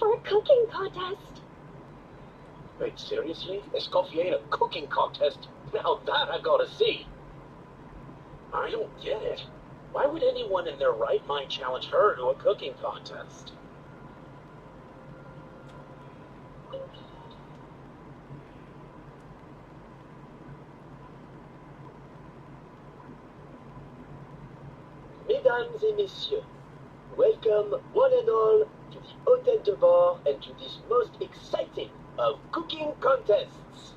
for a cooking contest. Wait, seriously? Escoffier in a cooking contest? Now that I gotta see. I don't get it. Why would anyone in their right mind challenge her to a cooking contest? Mesdames et messieurs, welcome one and all to the Hôtel de Bord and to this most exciting of cooking contests.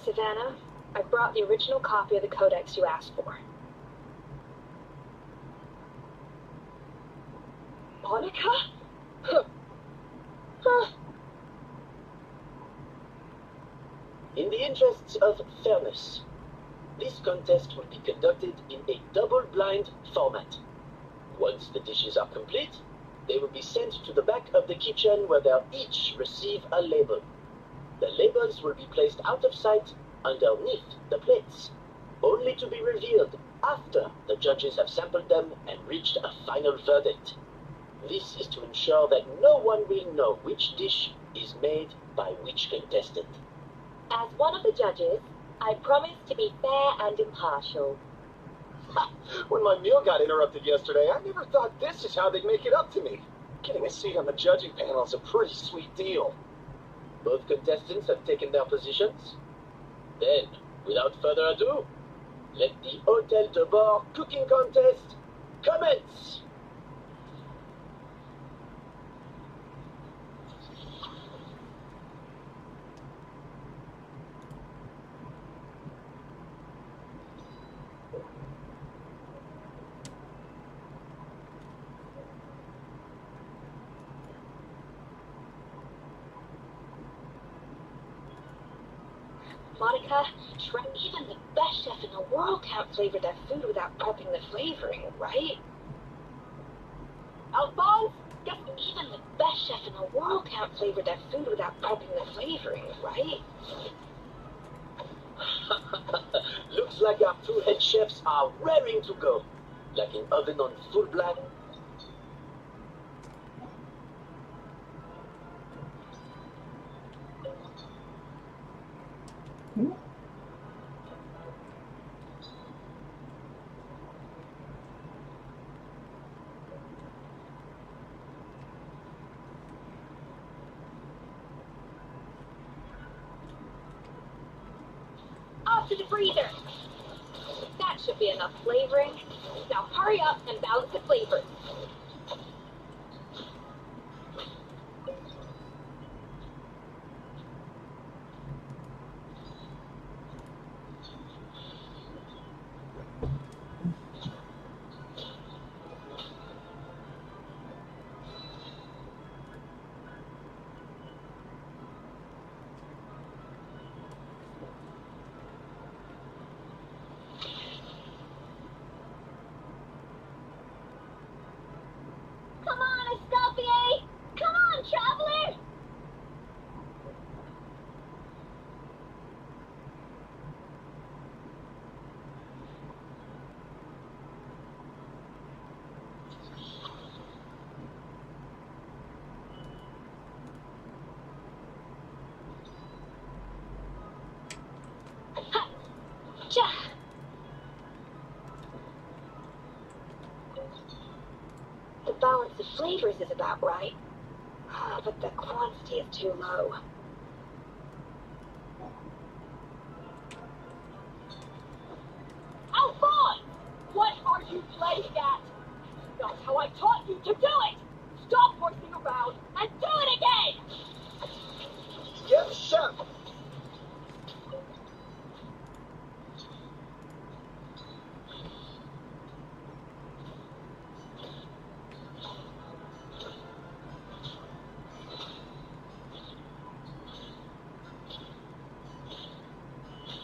Savannah, I brought the original copy of the codex you asked for. Monica? In the interests of fairness, this contest will be conducted in a double-blind format. Once the dishes are complete, they will be sent to the back of the kitchen where they'll each receive a label. The labels will be placed out of sight underneath the plates, only to be revealed after the judges have sampled them and reached a final verdict. This is to ensure that no one will know which dish is made by which contestant. As one of the judges, I promise to be fair and impartial. When my meal got interrupted yesterday, I never thought this is how they'd make it up to me. Getting a seat on the judging panel is a pretty sweet deal. Both contestants have taken their positions. Then, without further ado, let the Hôtel de Bord cooking contest commence! Monica, even the best chef in the world can't flavor their food without prepping the flavoring, right? Alphonse, guess even the best chef in the world can't flavor their food without prepping the flavoring, right? Looks like our two head chefs are raring to go, like an oven on full blast. Off to the freezer! That should be enough flavoring. Now hurry up and balance the flavors. Come on, Escoffier! Come on, traveler! Ha! Cha! The balance of flavors is about right, but the quantity is too low. Alphonse! What are you playing at? Not how I taught you to do it! Stop horsing around and do it again! Yes, chef!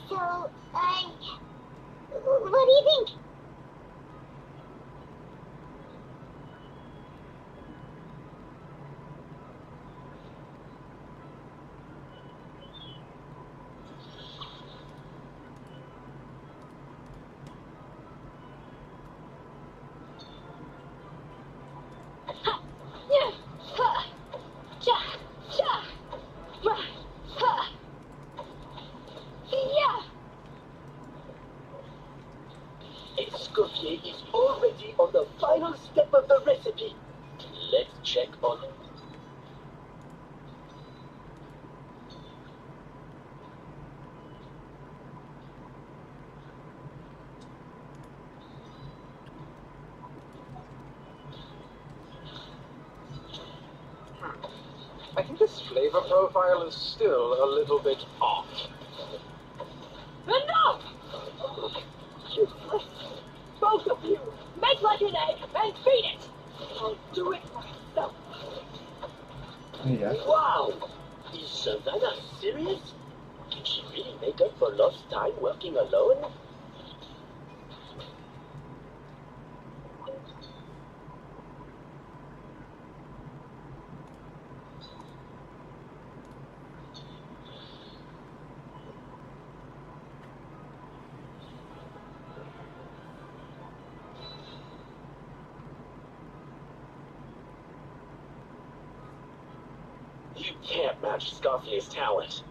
So, what do you think? recipe. Let's check on it. I think this flavor profile is still a little bit off. Enough! Useless. Both of you, make like an egg and feed it. I'll do it myself. Yeah. Wow! Is Savannah serious? Can she really make up for lost time working alone? You can't match Escoffier's talent.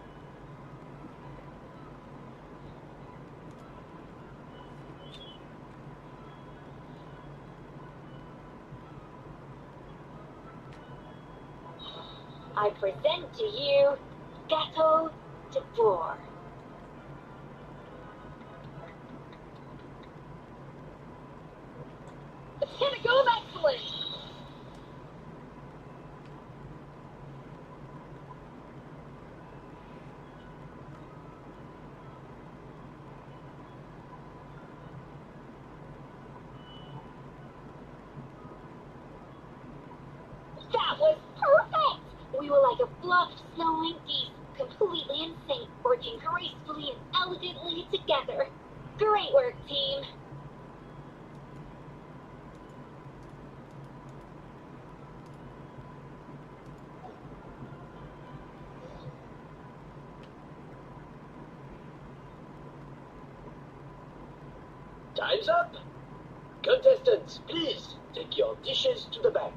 I present to you Gâteau de Bourg. A pinnacle of excellence. That was perfect! We were like a flock of snowing geese, completely in sync, working gracefully and elegantly together. Great work, team. Time's up! Contestants, please take your dishes to the back.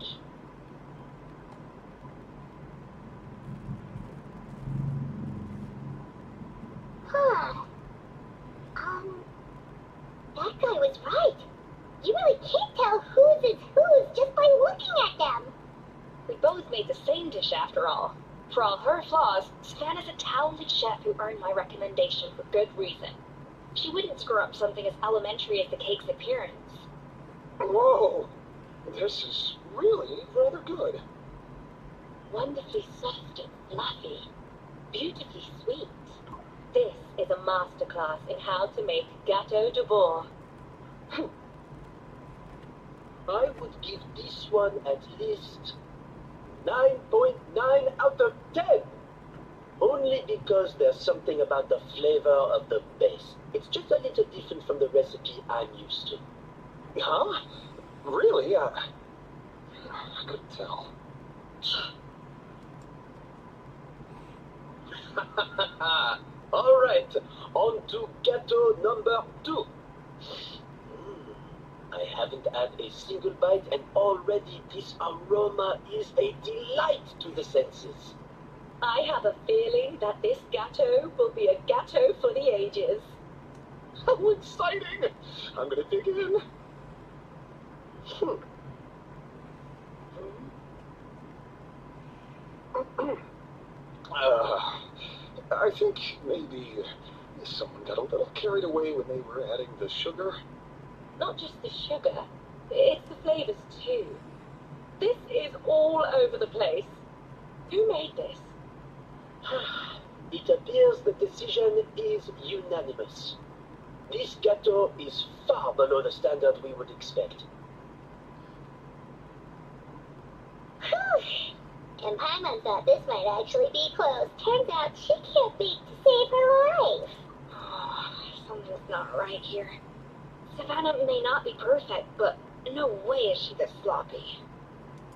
That guy was right. You really can't tell whose is whose just by looking at them. We both made the same dish after all. For all her flaws, Savannah's a talented chef who earned my recommendation for good reason. She wouldn't screw up something as elementary as the cake's appearance. Whoa! This is really rather good. Wonderfully soft and fluffy. Beautifully sweet. This is a masterclass in how to make Gâteau de Bourg. I would give this one at least 9.9 out of 10. Only because there's something about the flavor of the base. It's just a little different from the recipe I'm used to. Huh? Really? I couldn't tell. All right, on to Gâteau number 2. I haven't had a single bite and already this aroma is a delight to the senses. I have a feeling that this gâteau will be a gâteau for the ages. How exciting! I'm gonna dig in. I think maybe someone got a little carried away when they were adding the sugar. Not just the sugar, it's the flavors too. This is all over the place. Who made this? It appears the decision is unanimous. This gâteau is far below the standard we would expect. And Paimon thought this might actually be close. Turns out she can't bake to save her life. Something's not right here. Savannah may not be perfect, but no way is she this sloppy.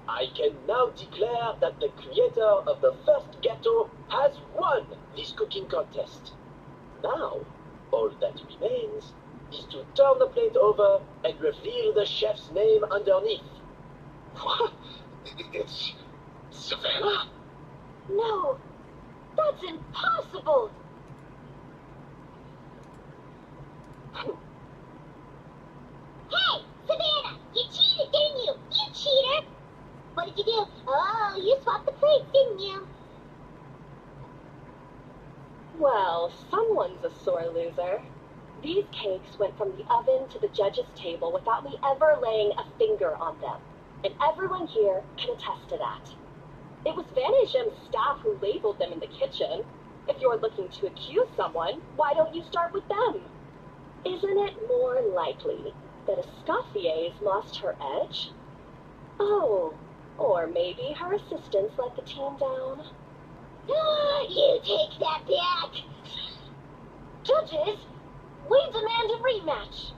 I can now declare that the creator of the first gâteau has won this cooking contest. Now, all that remains is to turn the plate over and reveal the chef's name underneath. What? It's Savannah? No, that's impossible. Hey, Savannah, you cheated, didn't you? You cheater! Well, someone's a sore loser. These cakes went from the oven to the judge's table without me ever laying a finger on them. And everyone here can attest to that. It was Van Gem's staff who labeled them in the kitchen. If you're looking to accuse someone, why don't you start with them? Isn't it more likely that Escoffier's lost her edge? Oh, or maybe her assistants let the team down. You take that back. Judges, we demand a rematch.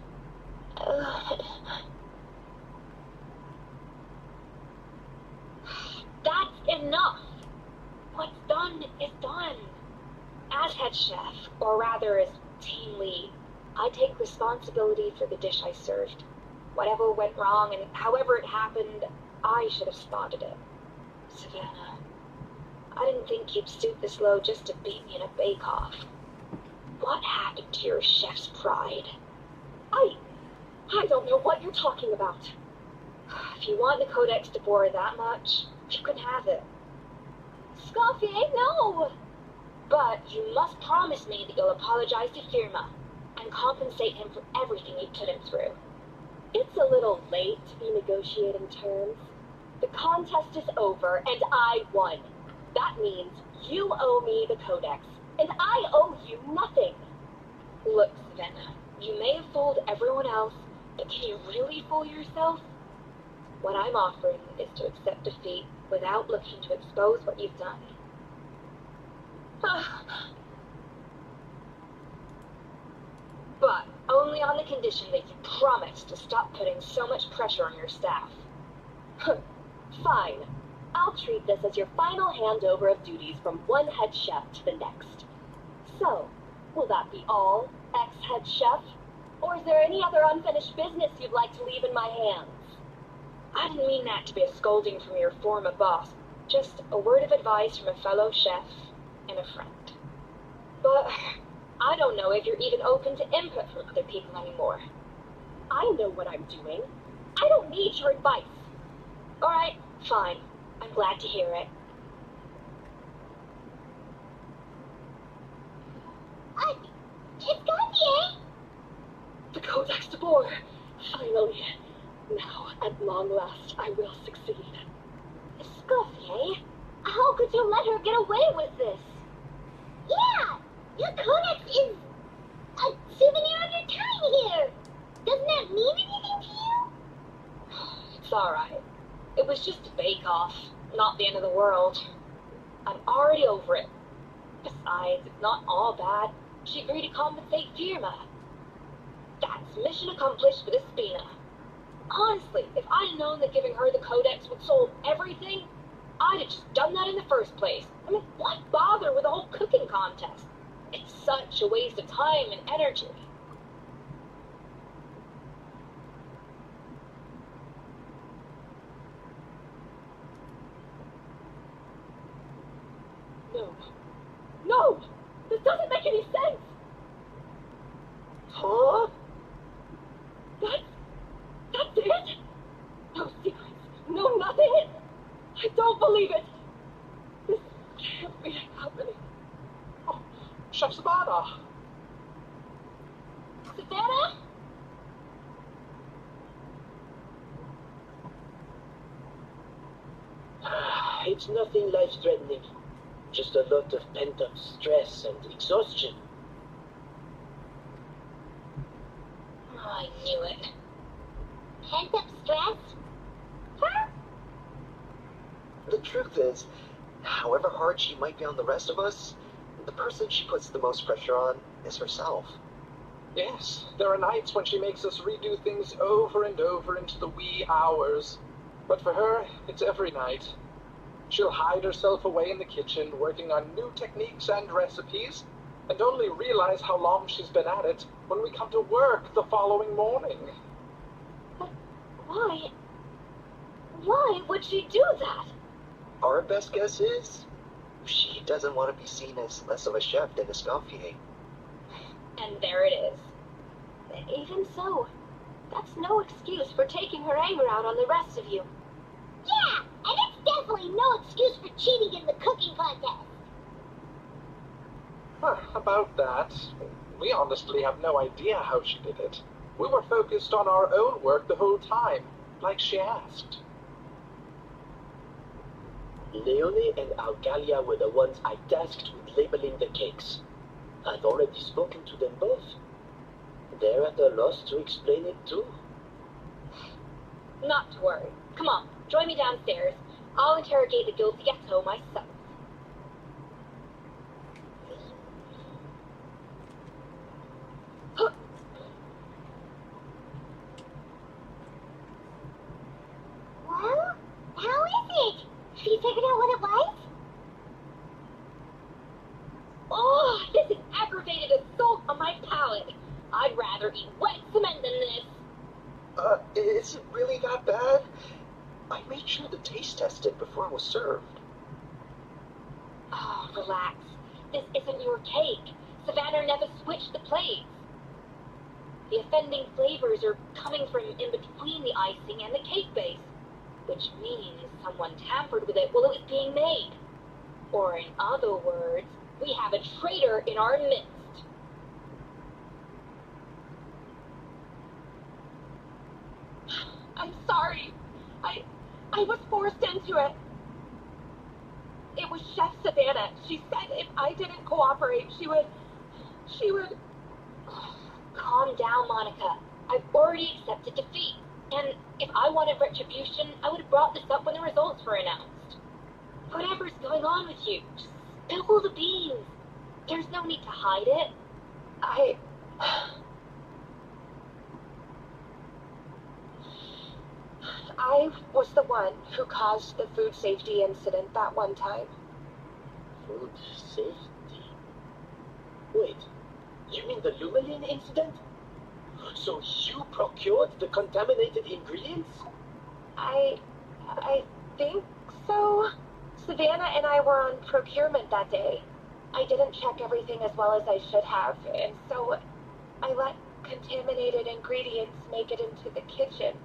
That's enough. What's done is done. As head chef, or rather as team lead, I take responsibility for the dish I served. Whatever went wrong and however it happened, I should have spotted it. Savannah, I didn't think you'd stoop this low just to beat me in a bake-off. What happened to your chef's pride? I don't know what you're talking about. If you want the Codex de Boer that much, you can have it. Escoffier, no! But you must promise me that you'll apologize to Firma and compensate him for everything you put him through. It's a little late to be negotiating terms. The contest is over, and I won. That means you owe me the Codex, and I owe you nothing. Look, Savannah, you may have fooled everyone else, but can you really fool yourself? What I'm offering is to accept defeat without looking to expose what you've done. But only on the condition that you promise to stop putting so much pressure on your staff. Fine. I'll treat this as your final handover of duties from one head chef to the next. So, will that be all, ex-head chef? Or is there any other unfinished business you'd like to leave in my hands? I didn't mean that to be a scolding from your former boss. Just a word of advice from a fellow chef and a friend. But I don't know if you're even open to input from other people anymore. I know what I'm doing. I don't need your advice. Alright, fine. I'm glad to hear it. Escoffier! The Codex de Boer! Finally. Now, at long last, I will succeed. Escoffier? How could you let her get away with this? Yeah! Your Codex is a souvenir of your time here! Doesn't that mean anything to you? It's alright. It was just a bake-off, not the end of the world. I'm already over it. Besides, it's not all bad. She agreed to compensate Firma. That's mission accomplished for the Spina. Honestly, if I'd known that giving her the Codex would solve everything, I'd have just done that in the first place. I mean, why bother with the whole cooking contest? It's such a waste of time and energy. No! This doesn't make any sense! Huh? That's it? No secrets, no nothing? I don't believe it! This can't be happening. Oh, Chef Savannah! Savannah? It's nothing life-threatening. Just a lot of pent-up stress and exhaustion. Oh, I knew it. Pent-up stress? Huh? The truth is, however hard she might be on the rest of us, the person she puts the most pressure on is herself. Yes, there are nights when she makes us redo things over and over into the wee hours. But for her, it's every night. She'll hide herself away in the kitchen, working on new techniques and recipes, and only realize how long she's been at it when we come to work the following morning. But why? Why would she do that? Our best guess is, she doesn't want to be seen as less of a chef than Escoffier. And there it is. Even so, that's no excuse for taking her anger out on the rest of you. Yeah, and it's definitely no excuse for cheating in the cooking contest. But about that. We honestly have no idea how she did it. We were focused on our own work the whole time, like she asked. Leone and Algalia were the ones I tasked with labeling the cakes. I've already spoken to them both. They're at a loss to explain it too. Not to worry. Come on, join me downstairs. I'll interrogate the guilty ghetto myself. Well, how is it? Have you figured out what it was? Oh, this is aggravated assault on my palate. I'd rather eat wet cement than this. Is it really that bad? I made sure to taste test it before it was served. Oh, relax. This isn't your cake. Savannah never switched the plates. The offending flavors are coming from in between the icing and the cake base, which means someone tampered with it while it was being made. Or in other words, we have a traitor in our midst. I'm sorry. I was forced into it. It was Chef Savannah. She said if I didn't cooperate, she would... Calm down, Monica. I've already accepted defeat. And if I wanted retribution, I would have brought this up when the results were announced. Whatever's going on with you, just spill the beans. There's no need to hide it. I was the one who caused the food safety incident that one time. Food safety? Wait, you mean the Lumelin incident? So you procured the contaminated ingredients? I think so. Savannah and I were on procurement that day. I didn't check everything as well as I should have, and so I let contaminated ingredients make it into the kitchen.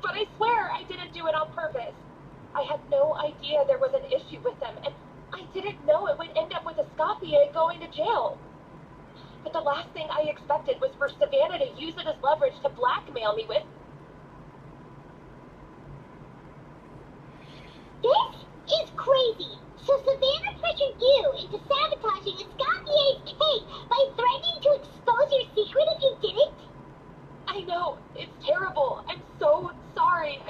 But I swear I didn't do it on purpose. I had no idea there was an issue with them, and I didn't know it would end up with Escoffier going to jail. But the last thing I expected was for Savannah to use it as leverage to blackmail me with. This is crazy. So Savannah pressured you into sabotaging Escoffier's cake by threatening to expose your secret if you didn't? I know, it's terrible. I'm so sorry.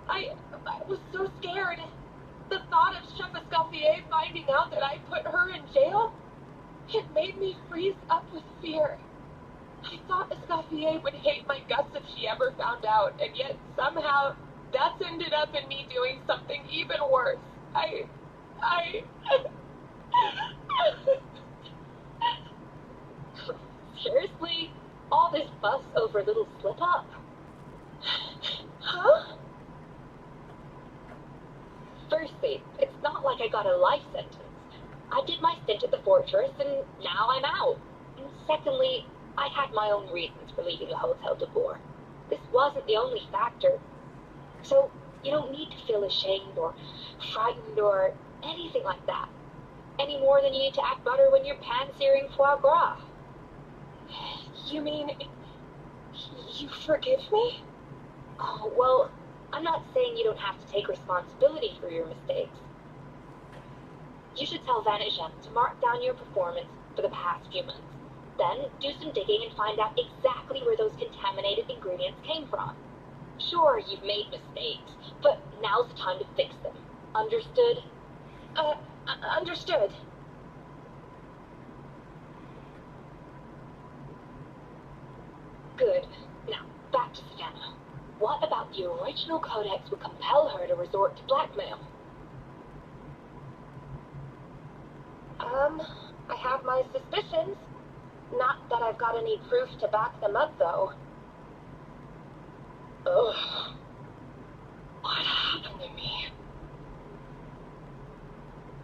I was so scared. The thought of Chef Escoffier finding out that I put her in jail, it made me freeze up with fear. I thought Escoffier would hate my guts if she ever found out, and yet somehow that's ended up in me doing something even worse. Seriously? All this fuss over a little slip-up? Huh? Firstly, it's not like I got a life sentence. I did my stint at the fortress, and now I'm out. And secondly, I had my own reasons for leaving the Hotel de Boer. This wasn't the only factor. So, you don't need to feel ashamed or frightened or anything like that. Any more than you need to act butter when you're pan-searing foie gras. You mean, you forgive me? Oh, well, I'm not saying you don't have to take responsibility for your mistakes. You should tell Van Ejem to mark down your performance for the past few months. Then do some digging and find out exactly where those contaminated ingredients came from. Sure, you've made mistakes, but now's the time to fix them. Understood? Understood. Good. Now, back to Savannah. What about the original codex would compel her to resort to blackmail? I have my suspicions. Not that I've got any proof to back them up, though. Ugh. What happened to me?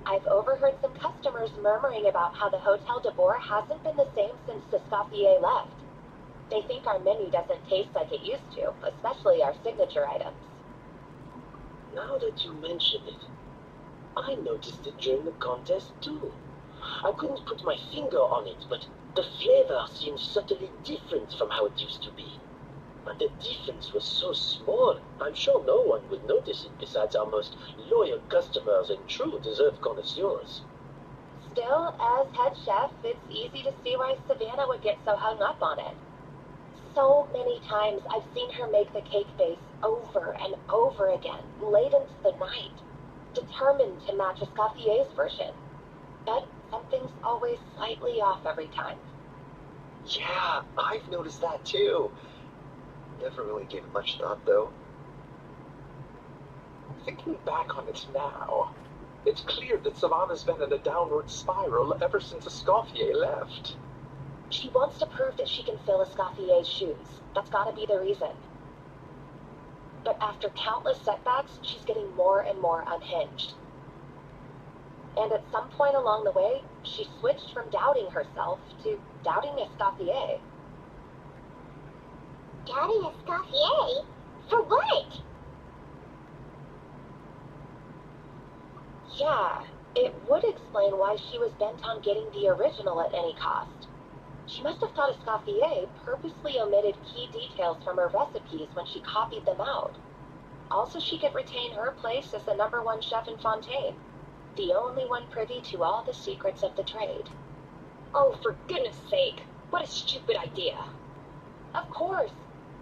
I've overheard some customers murmuring about how the Hotel de Boer hasn't been the same since Escoffier left. They think our menu doesn't taste like it used to, especially our signature items. Now that you mention it, I noticed it during the contest too. I couldn't put my finger on it, but the flavor seemed subtly different from how it used to be. But the difference was so small, I'm sure no one would notice it besides our most loyal customers and true dessert connoisseurs. Still, as head chef, it's easy to see why Savannah would get so hung up on it. So many times I've seen her make the cake base over and over again, late into the night, determined to match Escoffier's version. But something's always slightly off every time. Yeah, I've noticed that too. Never really gave it much thought, though. Thinking back on it now, it's clear that Savannah's been in a downward spiral ever since Escoffier left. She wants to prove that she can fill Escoffier's shoes. That's gotta be the reason. But after countless setbacks, she's getting more and more unhinged. And at some point along the way, she switched from doubting herself to doubting Escoffier. Doubting Escoffier? For what? Yeah, it would explain why she was bent on getting the original at any cost. She must have thought Escoffier purposely omitted key details from her recipes when she copied them out. Also, she could retain her place as the #1 chef in Fontaine, the only one privy to all the secrets of the trade. Oh, for goodness sake, what a stupid idea. Of course.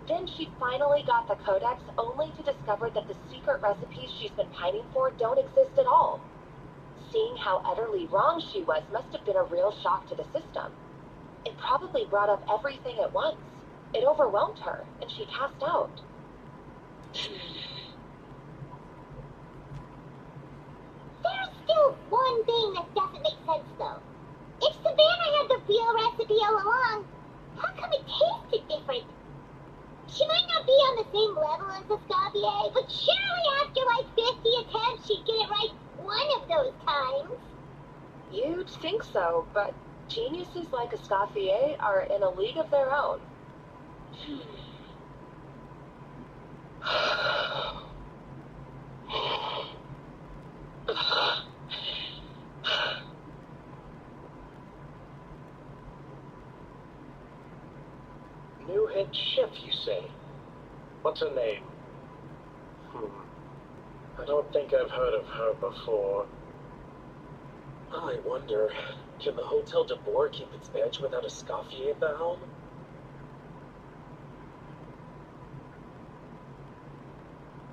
Then she finally got the codex only to discover that the secret recipes she's been pining for don't exist at all. Seeing how utterly wrong she was must have been a real shock to the system. It probably brought up everything at once. It overwhelmed her, and she passed out. There's still one thing that doesn't make sense, though. If Savannah had the real recipe all along, how come it tasted different? She might not be on the same level as Escoffier, but surely after like 50 attempts, she'd get it right one of those times. You'd think so, but geniuses like Escoffier are in a league of their own. New head chef, you say? What's her name? I don't think I've heard of her before. I wonder, can the Hotel de Boer keep its edge without Escoffier at the helm?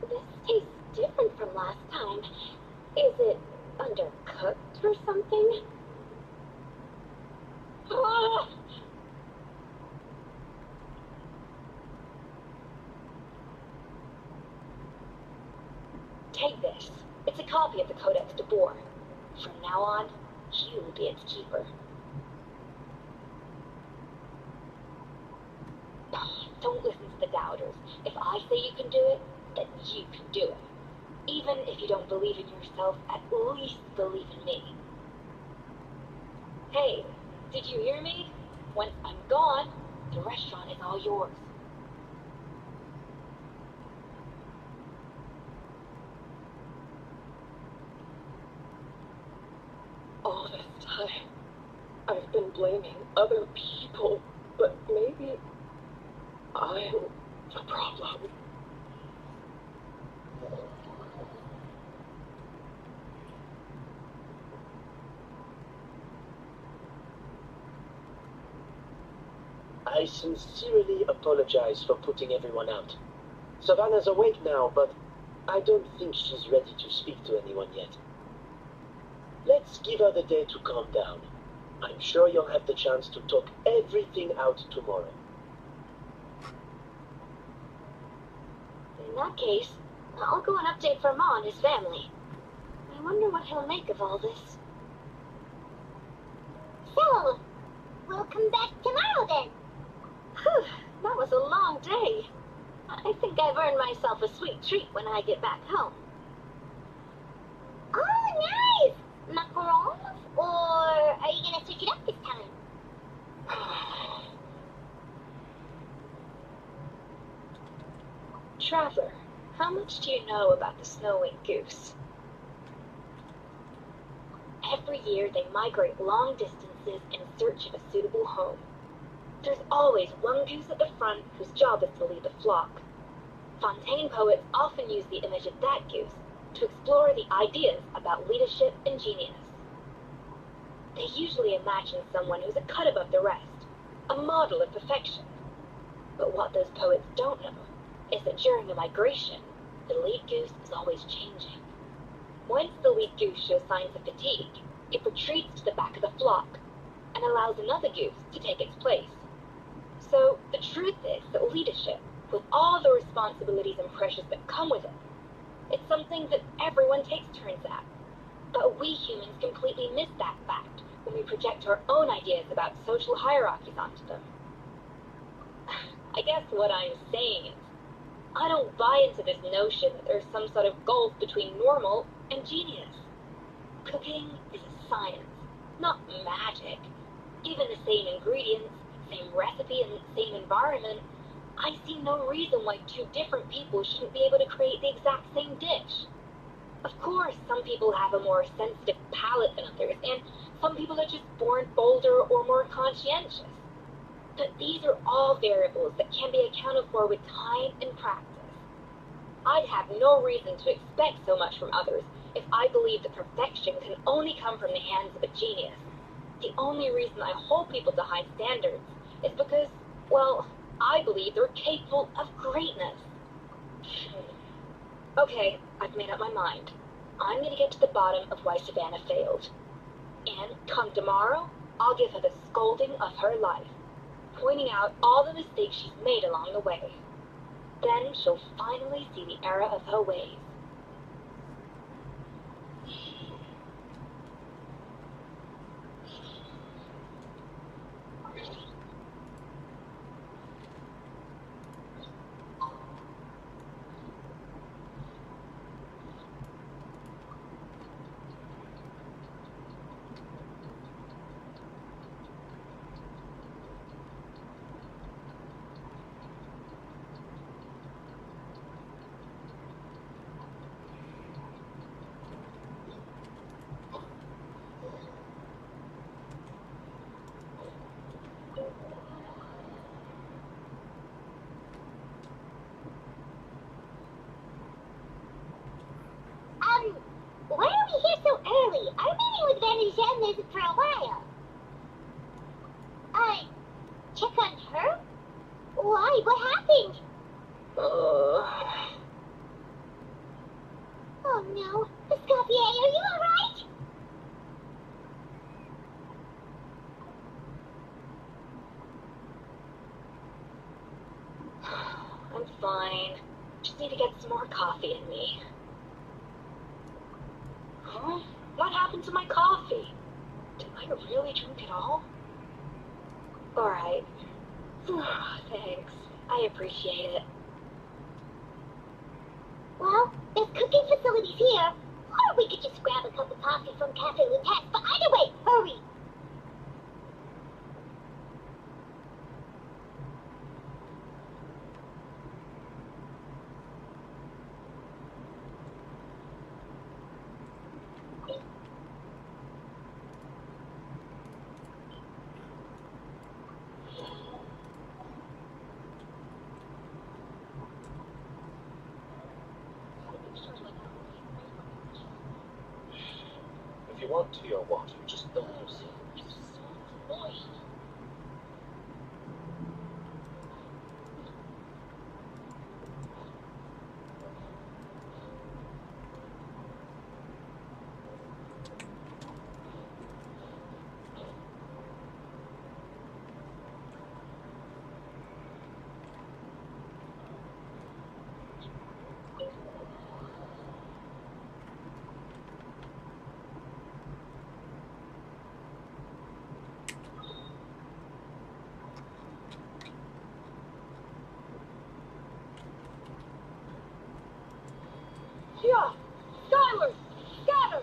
This tastes different from last time. Is it undercooked or something? Ah! Take this. It's a copy of the Codex de Boer. From now on, you will be its keeper. Don't listen to the doubters. If I say you can do it, then you can do it. Even if you don't believe in yourself, at least believe in me. Hey, did you hear me? Once I'm gone, the restaurant is all yours. All this time, I've been blaming other people, but maybe I'm the problem. I sincerely apologize for putting everyone out. Savannah's awake now, but I don't think she's ready to speak to anyone yet. Let's give her the day to calm down. I'm sure you'll have the chance to talk everything out tomorrow. In that case, I'll go and update Vermont and his family. I wonder what he'll make of all this. So, we'll come back tomorrow then. Whew, that was a long day. I think I've earned myself a sweet treat when I get back home. Oh, nice! Macarons? Or are you gonna switch it up this time? Traveler, how much do you know about the snow-winged goose? Every year they migrate long distances in search of a suitable home. There's always one goose at the front whose job is to lead the flock. Fontaine poets often use the image of that goose to explore the ideas about leadership and genius. They usually imagine someone who's a cut above the rest, a model of perfection. But what those poets don't know is that during a migration, the lead goose is always changing. Once the lead goose shows signs of fatigue, it retreats to the back of the flock and allows another goose to take its place. So the truth is that leadership, with all the responsibilities and pressures that come with it, it's something that everyone takes turns at. But we humans completely miss that fact when we project our own ideas about social hierarchies onto them. I guess what I'm saying is, I don't buy into this notion that there's some sort of gulf between normal and genius. Cooking is a science, not magic. Given the same ingredients, same recipe, and same environment, I see no reason why two different people shouldn't be able to create the exact same dish. Of course, some people have a more sensitive palate than others, and some people are just born bolder or more conscientious. But these are all variables that can be accounted for with time and practice. I'd have no reason to expect so much from others if I believed that perfection can only come from the hands of a genius. The only reason I hold people to high standards is because, well, I believe they're capable of greatness. Okay, I've made up my mind. I'm gonna get to the bottom of why Savannah failed. And come tomorrow, I'll give her the scolding of her life, pointing out all the mistakes she's made along the way. Then she'll finally see the error of her ways. Why are we here so early? Our meeting with Van isn't for a while. Check on her? Why? What happened? Oh no. Escoffier, are you alright? I'm fine. Just need to get some more coffee in me. Huh? What happened to my coffee? Did I really drink it all? Alright. Thanks. I appreciate it. Well, there's cooking facilities here. Or we could just grab a cup of coffee from Cafe Lutex. But either way, hurry! If you want tea or water, just don't use it. Yeah! Skylar! Scatter!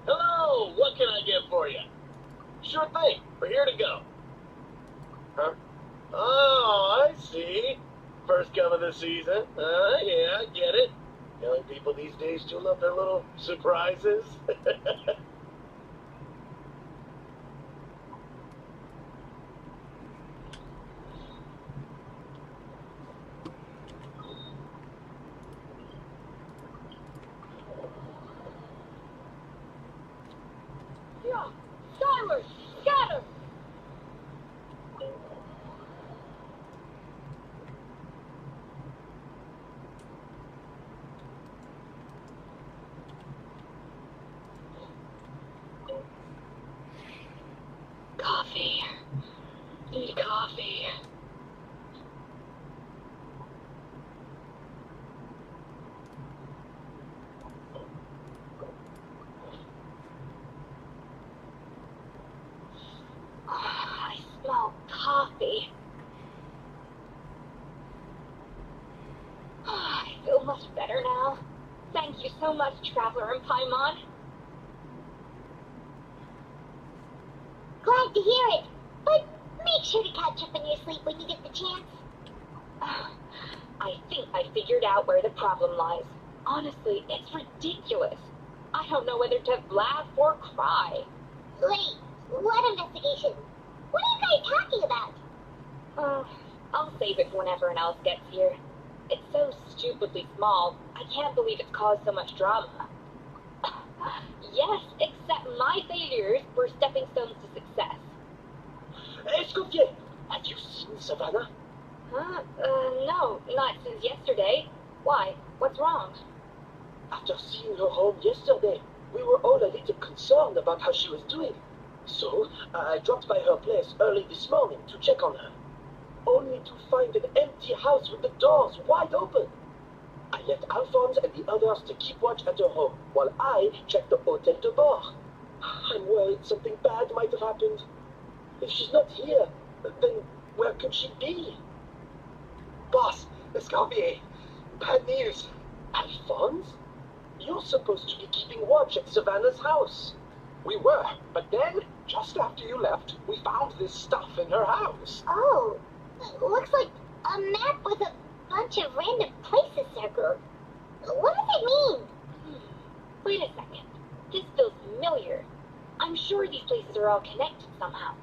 Hello! What can I get for you? Sure thing. We're here to go. Huh? Oh, I see. First come of the season. Yeah, I get it. Young people these days do love their little surprises. Yeah, Skyward! Scatter! Coffee. Need coffee. I smell coffee. I feel much better now. Thank you so much, Traveler and Paimon. Glad to hear it. But make sure to catch up in your sleep when you get the chance. I think I figured out where the problem lies. Honestly, it's ridiculous. I don't know whether to laugh or cry. Wait, what investigation? What are you guys talking about? I'll save it for when everyone else gets here. It's so stupidly small, I can't believe it's caused so much drama. Yes, except my failures were stepping stones to success. Escoffier, have you seen Savannah? Huh? No, not since yesterday. Why? What's wrong? After seeing her home yesterday, we were all a little concerned about how she was doing. So, I dropped by her place early this morning to check on her, only to find an empty house with the doors wide open. I left Alphonse and the others to keep watch at her home, while I checked the Hotel de Bord. I'm worried something bad might have happened. If she's not here, then where could she be? Boss, Escoffier, bad news. Alphonse? You're supposed to be keeping watch at Savannah's house. We were, but then, just after you left, we found this stuff in her house. Oh, looks like a map with a bunch of random places circled. What does it mean? Wait a second. This feels familiar. I'm sure these places are all connected somehow.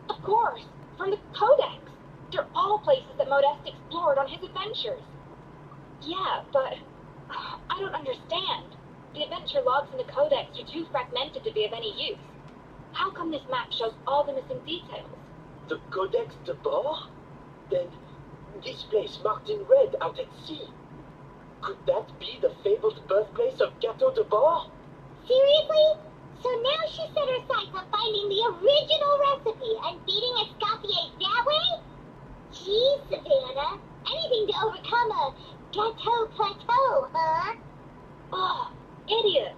Of course, from the Codex. They're all places that Modeste explored on his adventures. Yeah, but I don't understand. The adventure logs in the Codex are too fragmented to be of any use. How come this map shows all the missing details? The Codex de Bord? Then this place marked in red out at sea. Could that be the fabled birthplace of Gateau de Bord? Seriously? So now she set her sights on finding the original recipe and beating Escoffier that way? Geez, Savannah. Anything to overcome a Gateau plateau, huh? Oh, idiot!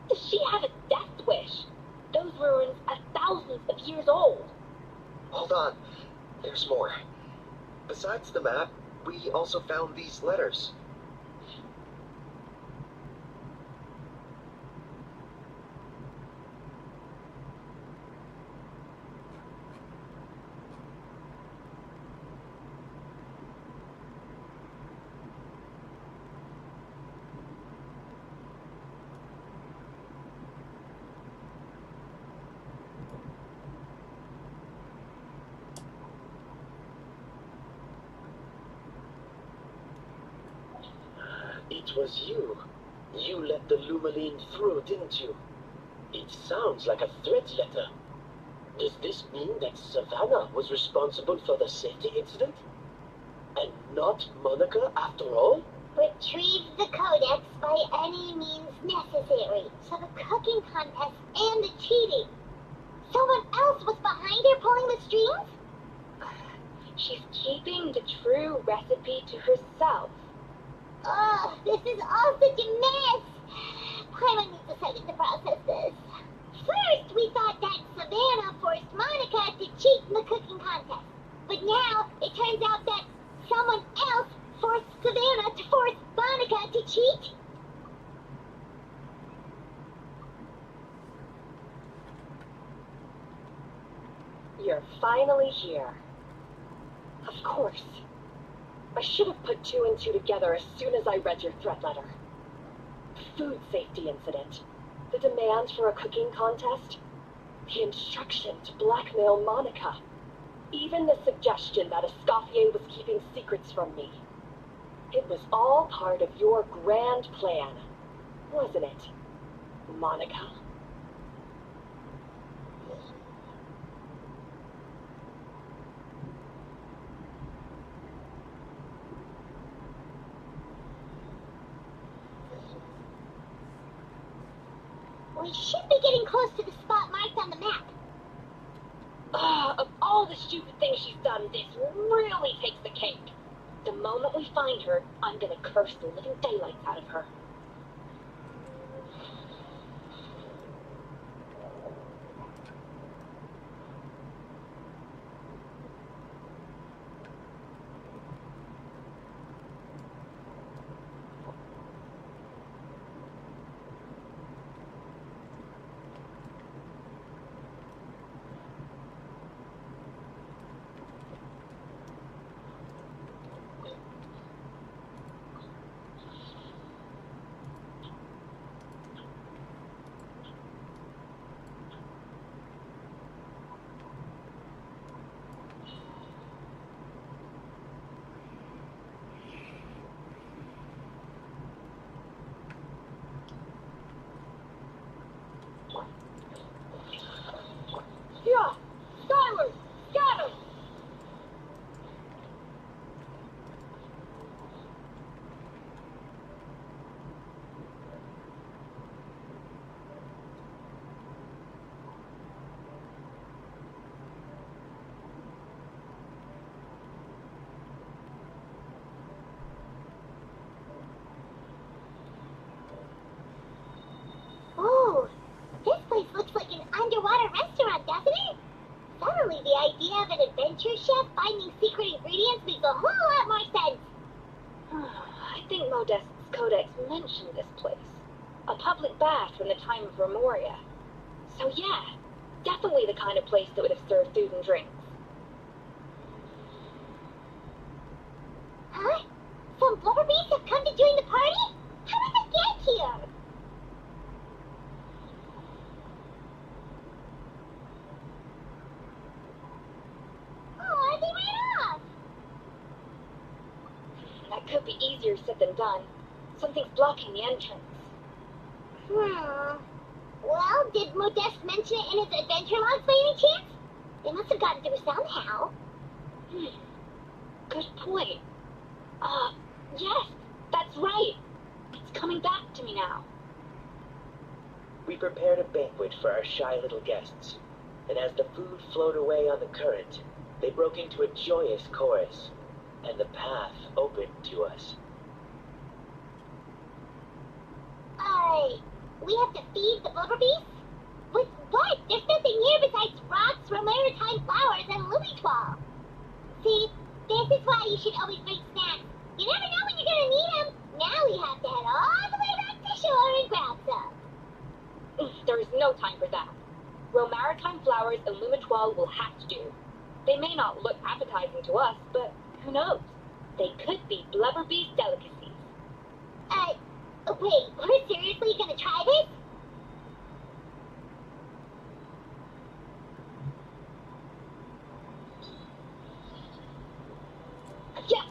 Does she have a death wish? Those ruins are thousands of years old. Hold on. There's more. Besides the map, we also found these letters. It was you. You let the Lumaline through, didn't you? It sounds like a threat letter. Does this mean that Savannah was responsible for the safety incident? And not Monica after all? Retrieve the Codex by any means necessary. So the cooking contest and the cheating. Someone else was behind her pulling the strings? She's keeping the true recipe to herself. Ugh, this is all such a mess. Paimon needs a second to process this. First, we thought that Savannah forced Monica to cheat in the cooking contest. But now, it turns out that someone else forced Savannah to force Monica to cheat? You're finally here. Of course. I should have put two and two together as soon as I read your threat letter. The food safety incident, the demand for a cooking contest, the instruction to blackmail Monica, even the suggestion that Escoffier was keeping secrets from me. It was all part of your grand plan, wasn't it, Monica? We should be getting close to the spot marked on the map. Of all the stupid things she's done, this really takes the cake. The moment we find her, I'm gonna curse the living daylights out of her. Yeah! Skylar! Got him! Ooh, this place looks like an underwater restaurant, doesn't it? Suddenly the idea of an adventure chef finding secret ingredients makes a whole lot more sense. I think Modest's codex mentioned this place. A public bath from the time of Remoria. So yeah, definitely the kind of place that would have served food and drinks. Huh? Some blubber beasts have come to join the party? How did they get here? Oh, they ran off! That could be easier said than done. Something's blocking the entrance. Well, did Modeste mention it in his adventure logs by any chance? They must have gotten through somehow. Good point. Yes, that's right. It's coming back to me now. We prepared a banquet for our shy little guests, and as the food flowed away on the current, they broke into a joyous chorus, and the path opened to us. We have to feed the blubber beasts? With what? There's nothing here besides rocks, romaritime flowers, and louis-toile. See, this is why you should always bring snacks. You never know when you're gonna need them. Now we have to head all the way back to shore and grab some. There is no time for that. Romaritime flowers and louis-toile will have to do. They may not look appetizing to us, but who knows? They could be blubber beast delicacies. Wait, we're seriously gonna try this? Yeah.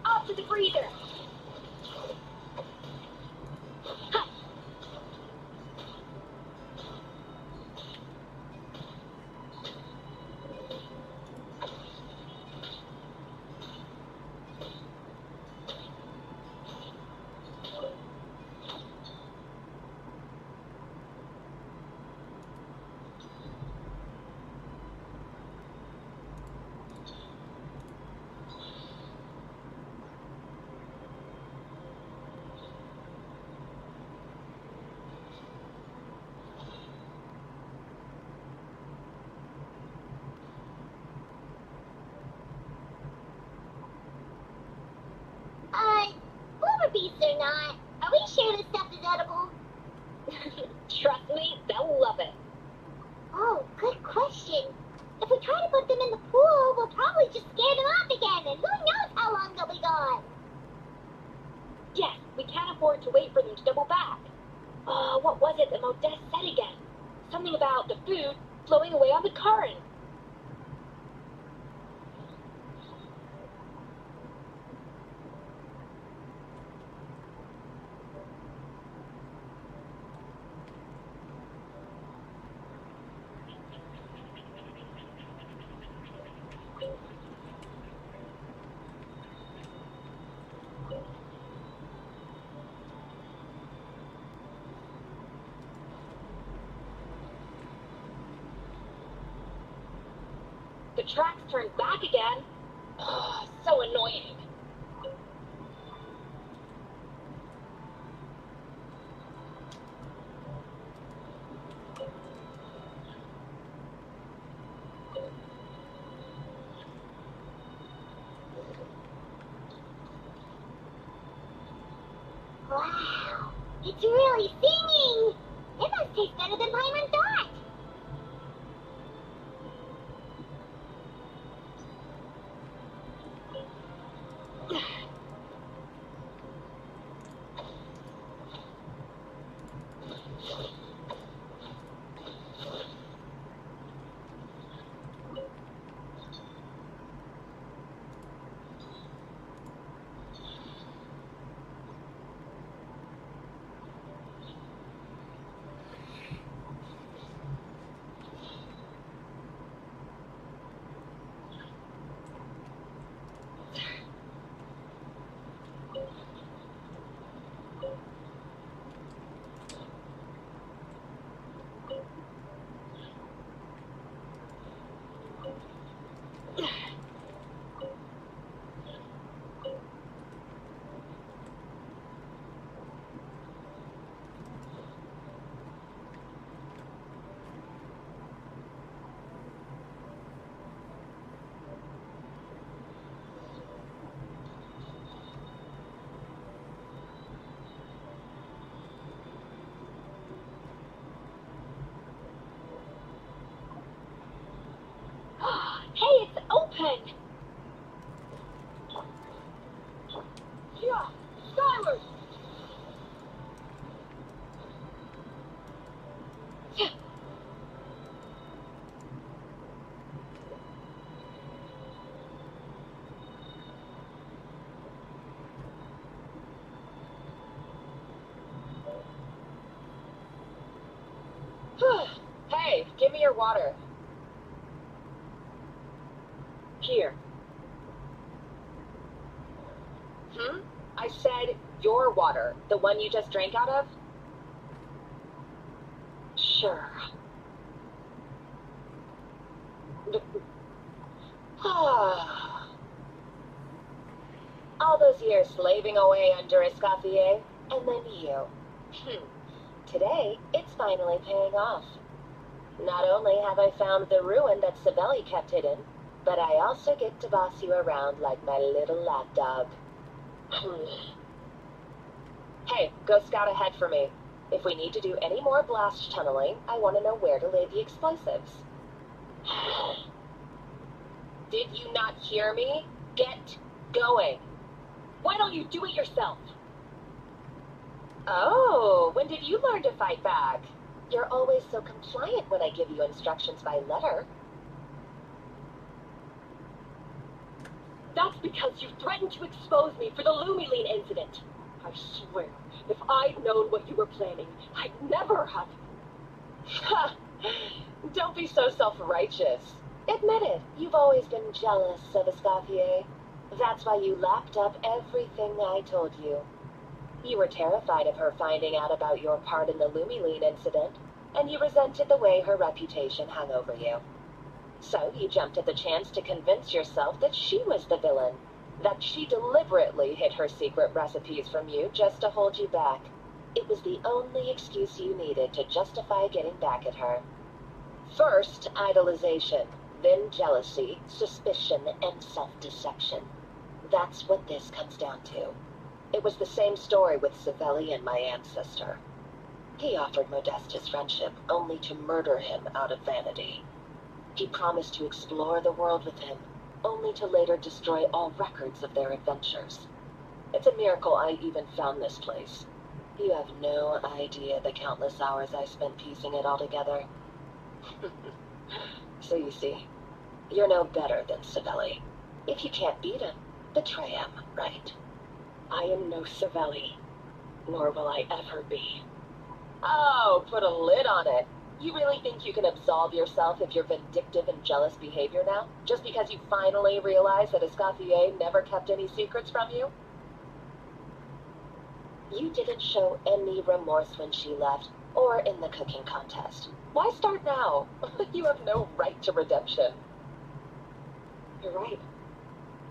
Off to the freezer. Blubber beasts or not, are we sure this stuff is edible? Trust me, they'll love it. Oh, good question. If we try to put them in the pool, we'll probably just scare them off again, and who knows how long they'll be gone. Yes, we can't afford to wait for them to double back. What was it that Modeste said again? Something about the food flowing away on the current. The tracks turned back again. So annoying. Wow, it's really singing. It must taste better than Paimon thought. Hey, it's open! Yeah, skyward! Hey, give me your water. Here. I said your water, the one you just drank out of? Sure. All those years slaving away under Escoffier, and then you. Today, it's finally paying off. Not only have I found the ruin that Savelli kept hidden, but I also get to boss you around like my little lapdog. Hey, go scout ahead for me. If we need to do any more blast tunneling, I want to know where to lay the explosives. Did you not hear me? Get going. Why don't you do it yourself? Oh, when did you learn to fight back? You're always so compliant when I give you instructions by letter. That's because you threatened to expose me for the Lumiline incident. I swear, if I'd known what you were planning, I'd never have... Ha! Don't be so self-righteous. Admit it, you've always been jealous of Escoffier. That's why you lapped up everything I told you. You were terrified of her finding out about your part in the Lumiline incident, and you resented the way her reputation hung over you. So you jumped at the chance to convince yourself that she was the villain, that she deliberately hid her secret recipes from you just to hold you back. It was the only excuse you needed to justify getting back at her. First, idolization, then jealousy, suspicion, and self-deception. That's what this comes down to. It was the same story with Savelli and my ancestor. He offered Modeste his friendship, only to murder him out of vanity. He promised to explore the world with him, only to later destroy all records of their adventures. It's a miracle I even found this place. You have no idea the countless hours I spent piecing it all together. So you see, you're no better than Savelli. If you can't beat him, betray him, right? I am no Savelli, nor will I ever be. Oh, put a lid on it. You really think you can absolve yourself of your vindictive and jealous behavior now, just because you finally realize that Escoffier never kept any secrets from you? You didn't show any remorse when she left, or in the cooking contest. Why start now? You have no right to redemption. You're right.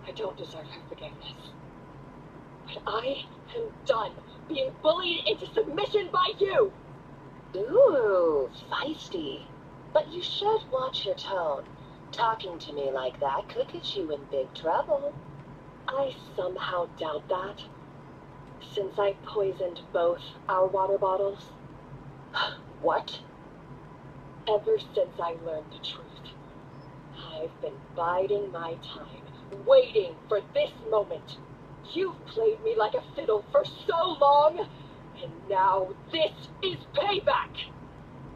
I don't deserve her forgiveness. But I am done being bullied into submission by you! Ooh, feisty. But you should watch your tone. Talking to me like that could get you in big trouble. I somehow doubt that, since I poisoned both our water bottles. What? Ever since I learned the truth, I've been biding my time, waiting for this moment. You've played me like a fiddle for so long, and now this is payback!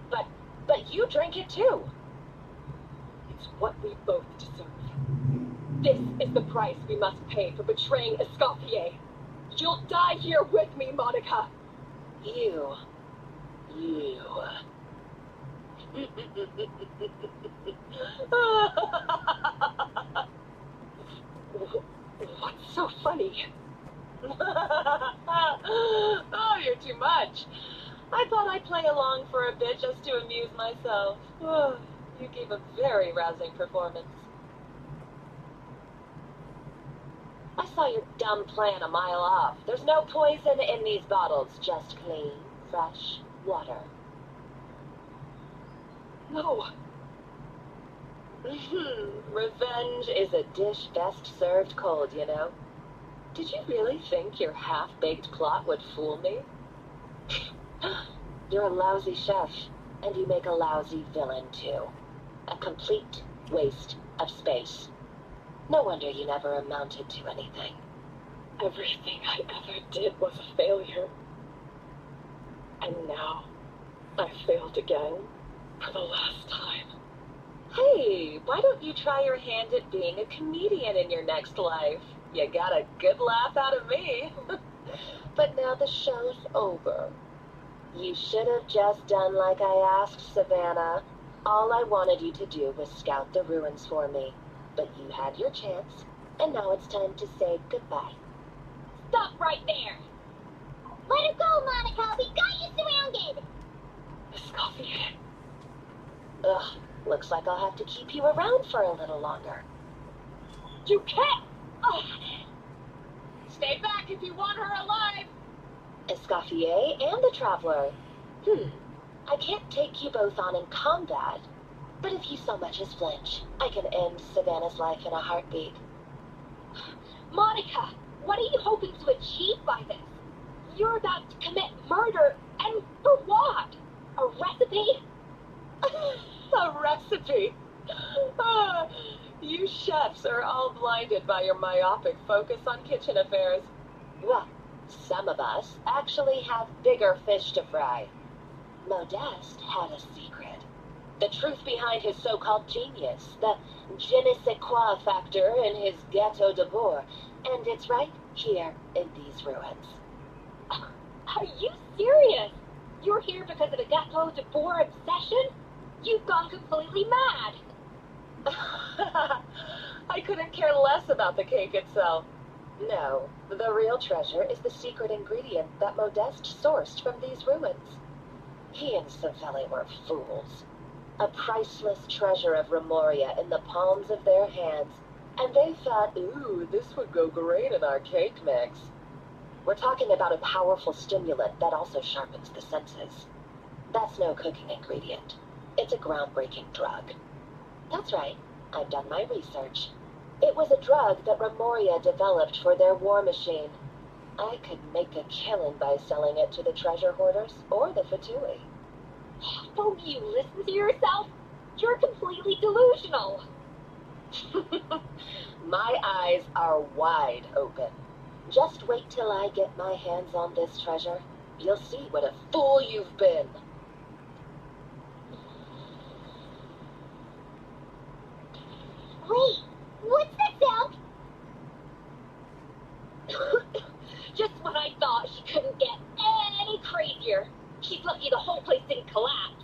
But you drank it too. It's what we both deserve. This is the price we must pay for betraying Escoffier. You'll die here with me, Monica. You. What's so funny? Oh, you're too much. I thought I'd play along for a bit just to amuse myself. Oh, you gave a very rousing performance. I saw your dumb plan a mile off. There's no poison in these bottles, just clean, fresh water. No. Revenge is a dish best served cold, you know. Did you really think your half-baked plot would fool me? You're a lousy chef, and you make a lousy villain, too. A complete waste of space. No wonder you never amounted to anything. Everything I ever did was a failure. And now, I failed again, for the last time. Hey, why don't you try your hand at being a comedian in your next life? You got a good laugh out of me. But now the show's over. You should have just done like I asked, Savannah. All I wanted you to do was scout the ruins for me. But you had your chance, and now it's time to say goodbye. Stop right there! Let her go, Monica! We got you surrounded! Escoffier. Ugh, looks like I'll have to keep you around for a little longer. You can't! Ugh. Stay back if you want her alive! Escoffier and the Traveler. I can't take you both on in combat, but if you so much as flinch, I can end Savannah's life in a heartbeat. Monica, what are you hoping to achieve by this? You're about to commit murder, and for what? A recipe? A recipe? You chefs are all blinded by your myopic focus on kitchen affairs. Well, some of us actually have bigger fish to fry. Modeste had a secret. The truth behind his so-called genius, the je ne sais quoi factor in his gâteau de bourg, and it's right here in these ruins. Are you serious? You're here because of a gâteau de bourg obsession? You've gone completely mad. I couldn't care less about the cake itself. No, the real treasure is the secret ingredient that Modeste sourced from these ruins. He and Savelli were fools. A priceless treasure of Remoria in the palms of their hands, and they thought, ooh, this would go great in our cake mix. We're talking about a powerful stimulant that also sharpens the senses. That's no cooking ingredient. It's a groundbreaking drug. That's right, I've done my research. It was a drug that Remoria developed for their war machine. I could make a killing by selling it to the treasure hoarders or the Fatui. Don't you listen to yourself? You're completely delusional. My eyes are wide open. Just wait till I get my hands on this treasure. You'll see what a fool you've been. Wait, what's that sound? Just when I thought she couldn't get any crazier. She's lucky the whole place didn't collapse.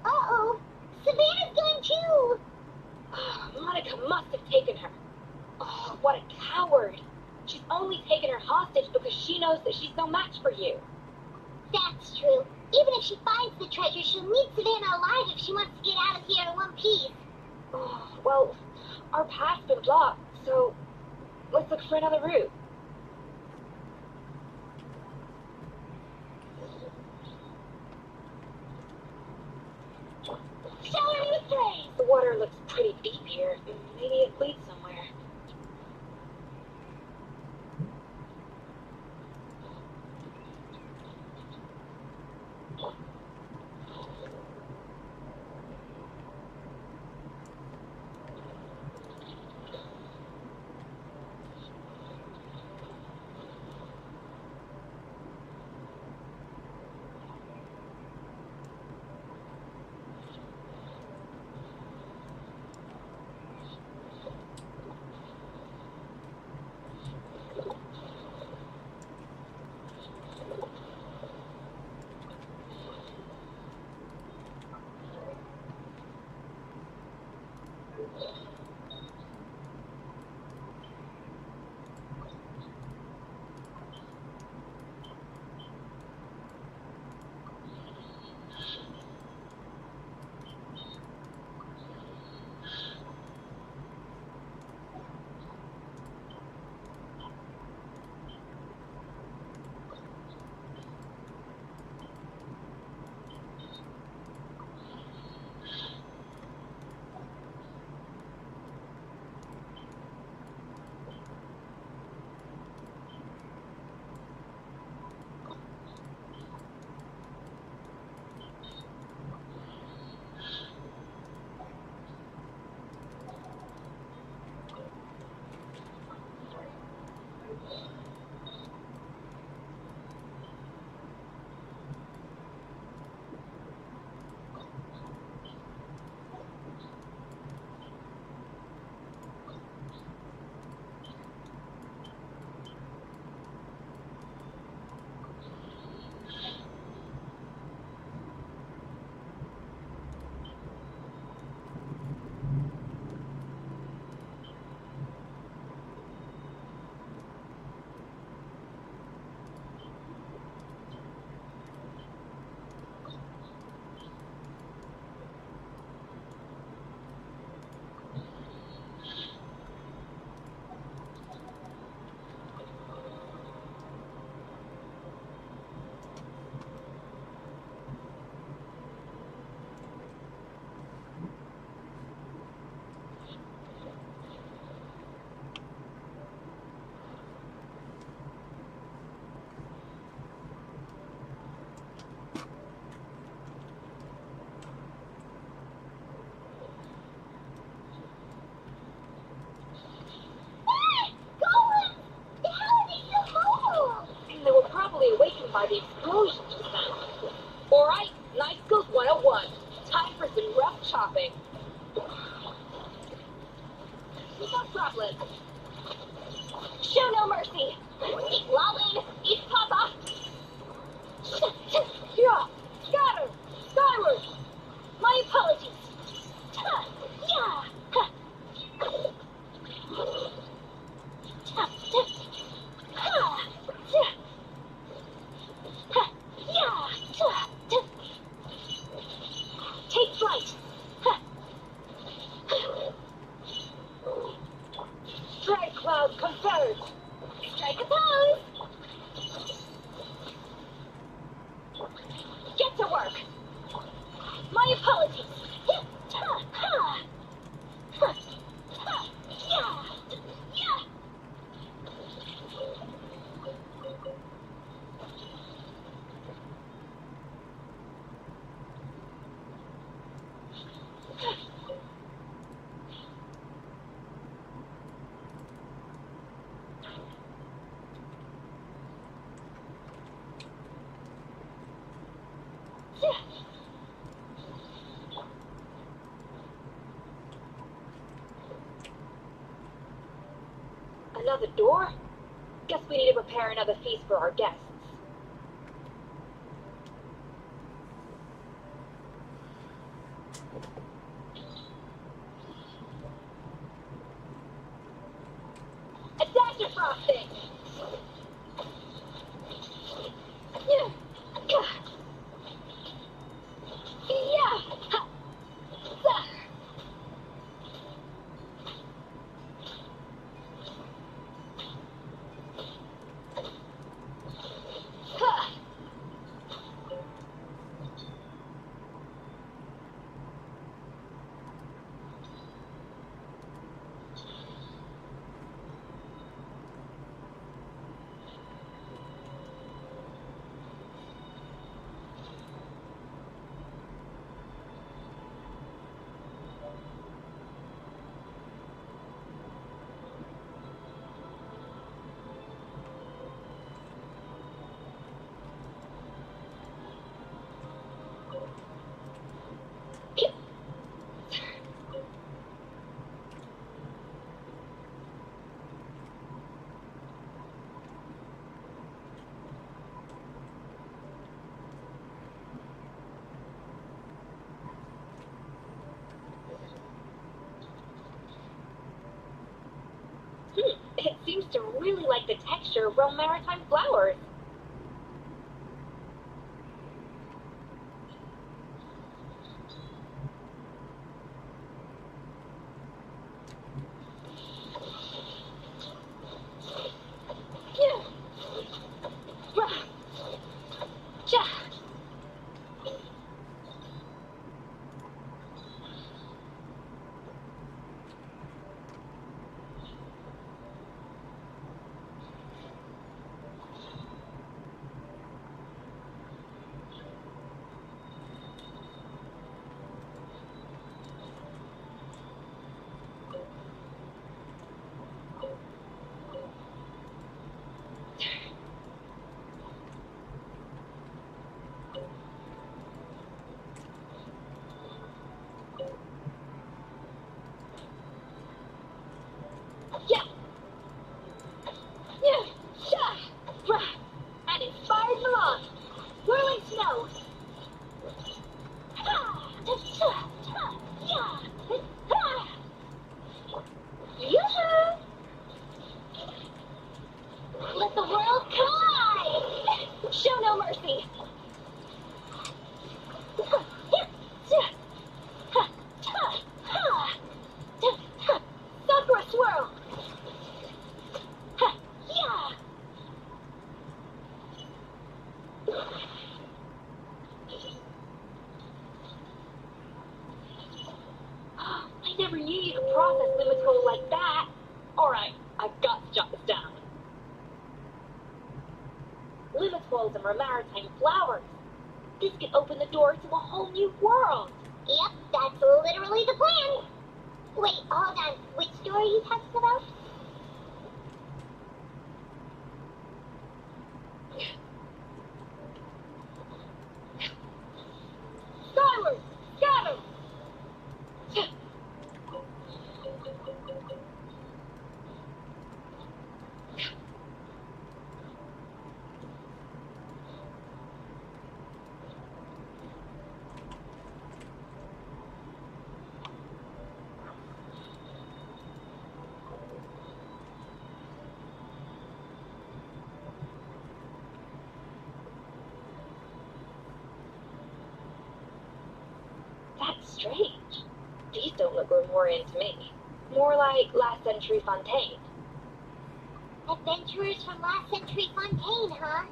Uh-oh, Savannah's gone too. Monica must have taken her. Oh, what a coward. She's only taken her hostage because she knows that she's no match for you. That's true. Even if she finds the treasure, she'll need Savannah alive if she wants to get out of here in one piece. Oh, well, our path's been blocked, so let's look for another route. Show her the place. The water looks pretty deep here. Maybe it leads somewhere. By the explosion just now. Alright, Night Skills 101. Time for some rough chopping. No problem. Show no mercy. Eat Lolin, eat Papa. Yeah, scatter, skyward. My apologies. Yeah. Take flight. Strike cloud confirmed. Strike another door? Guess we need to prepare another feast for our guests. A dash of frosting! Yeah! Yeah! Ha! Ha! Ha! It seems to really like the texture of real maritime flowers. Yeah. Rah. Cha. Yeah. Yeah. Cha. Rah. And inspired Milan. Swirling snow. Ha. Cha. Cha. Yeah. Ha. Yoo-hoo. Let the world collide! Show no mercy! Sakura swirl! Yeah! I never knew you could process limit code like that. Alright, I've got to jot this down. Limit flows and maritime flowers. This could open the door to a whole new world. Yep, that's literally the plan. Wait, hold on. Which door are you talking about? Skyward! Scatter! That's strange. These don't look Grimorian to me. More like last century Fontaine. Adventurers from last century Fontaine, huh?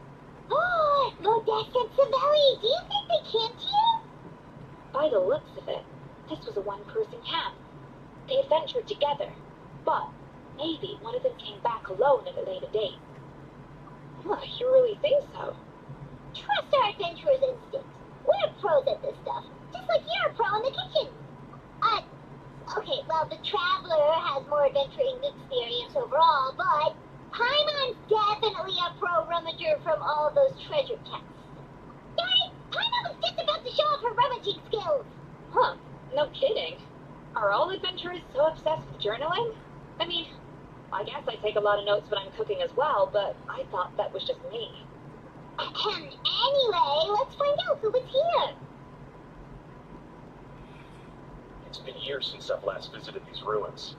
Oh, Modesta and Savelli, do you think they camped here? By the looks of it, this was a one-person camp. They adventured together, but maybe one of them came back alone at a later date. Huh, you really think so? Trust our adventurer's instincts. We're pros at this stuff, just like you're a pro in the kitchen. Okay, well, the Traveler has more adventuring experience overall, but Paimon's definitely a pro rummager from all those treasure chests. Darn it! Paimon was just about to show off her rummaging skills. Huh, no kidding. Are all adventurers so obsessed with journaling? I mean, I guess I take a lot of notes when I'm cooking as well, but I thought that was just me. Anyway, let's find out who was here. It's been years since I've last visited these ruins.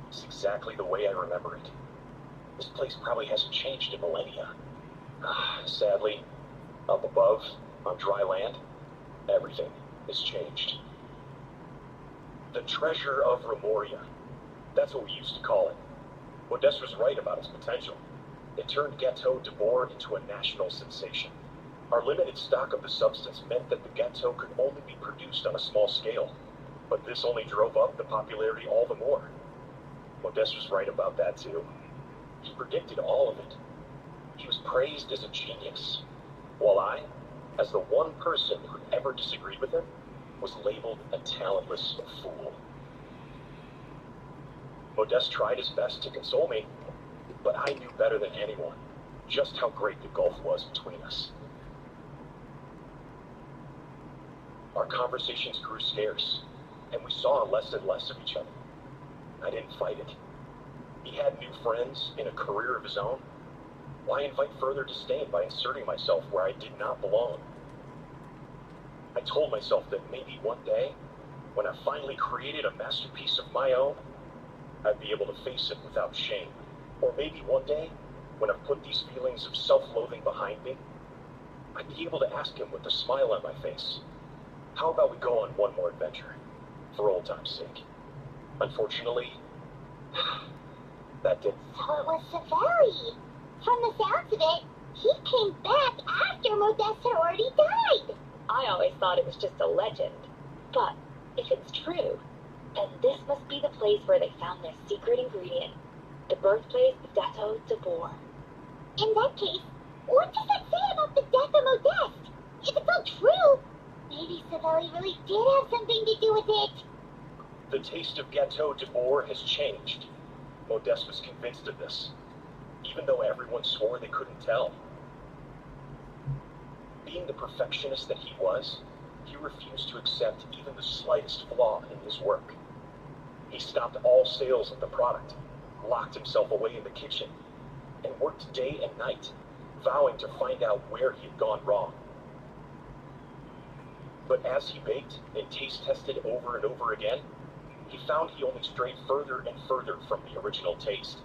It's exactly the way I remember it. This place probably hasn't changed in millennia. Sadly, up above, on dry land, everything has changed. The treasure of Remoria. That's what we used to call it. Modeste was right about its potential. It turned Gâteau de Bourg into a national sensation. Our limited stock of the substance meant that the gâteau could only be produced on a small scale, but this only drove up the popularity all the more. Modeste was right about that too. He predicted all of it. He was praised as a genius, while I, as the one person who ever disagreed with him, was labeled a talentless fool. Modeste tried his best to console me, but I knew better than anyone just how great the gulf was between us. Our conversations grew scarce, and we saw less and less of each other. I didn't fight it. He had new friends in a career of his own. Why invite further disdain by inserting myself where I did not belong? I told myself that maybe one day, when I finally created a masterpiece of my own, I'd be able to face it without shame. Or maybe one day, when I've put these feelings of self-loathing behind me, I'd be able to ask him with a smile on my face, how about we go on one more adventure, for old time's sake? Unfortunately, that didn't. So it was Savelli. From the sounds of it, he came back after Modeste had already died. I always thought it was just a legend. But if it's true, then this must be the place where they found their secret ingredient, the birthplace of Gâteau de Bourg. In that case, what does that say about the death of Modeste? If it's all true, maybe Savelli really did have something to do with it. The taste of Gâteau de Bourg has changed. Modeste was convinced of this, even though everyone swore they couldn't tell. Being the perfectionist that he was, he refused to accept even the slightest flaw in his work. He stopped all sales of the product, locked himself away in the kitchen, and worked day and night, vowing to find out where he had gone wrong. But as he baked and taste tested over and over again, he found he only strayed further and further from the original taste.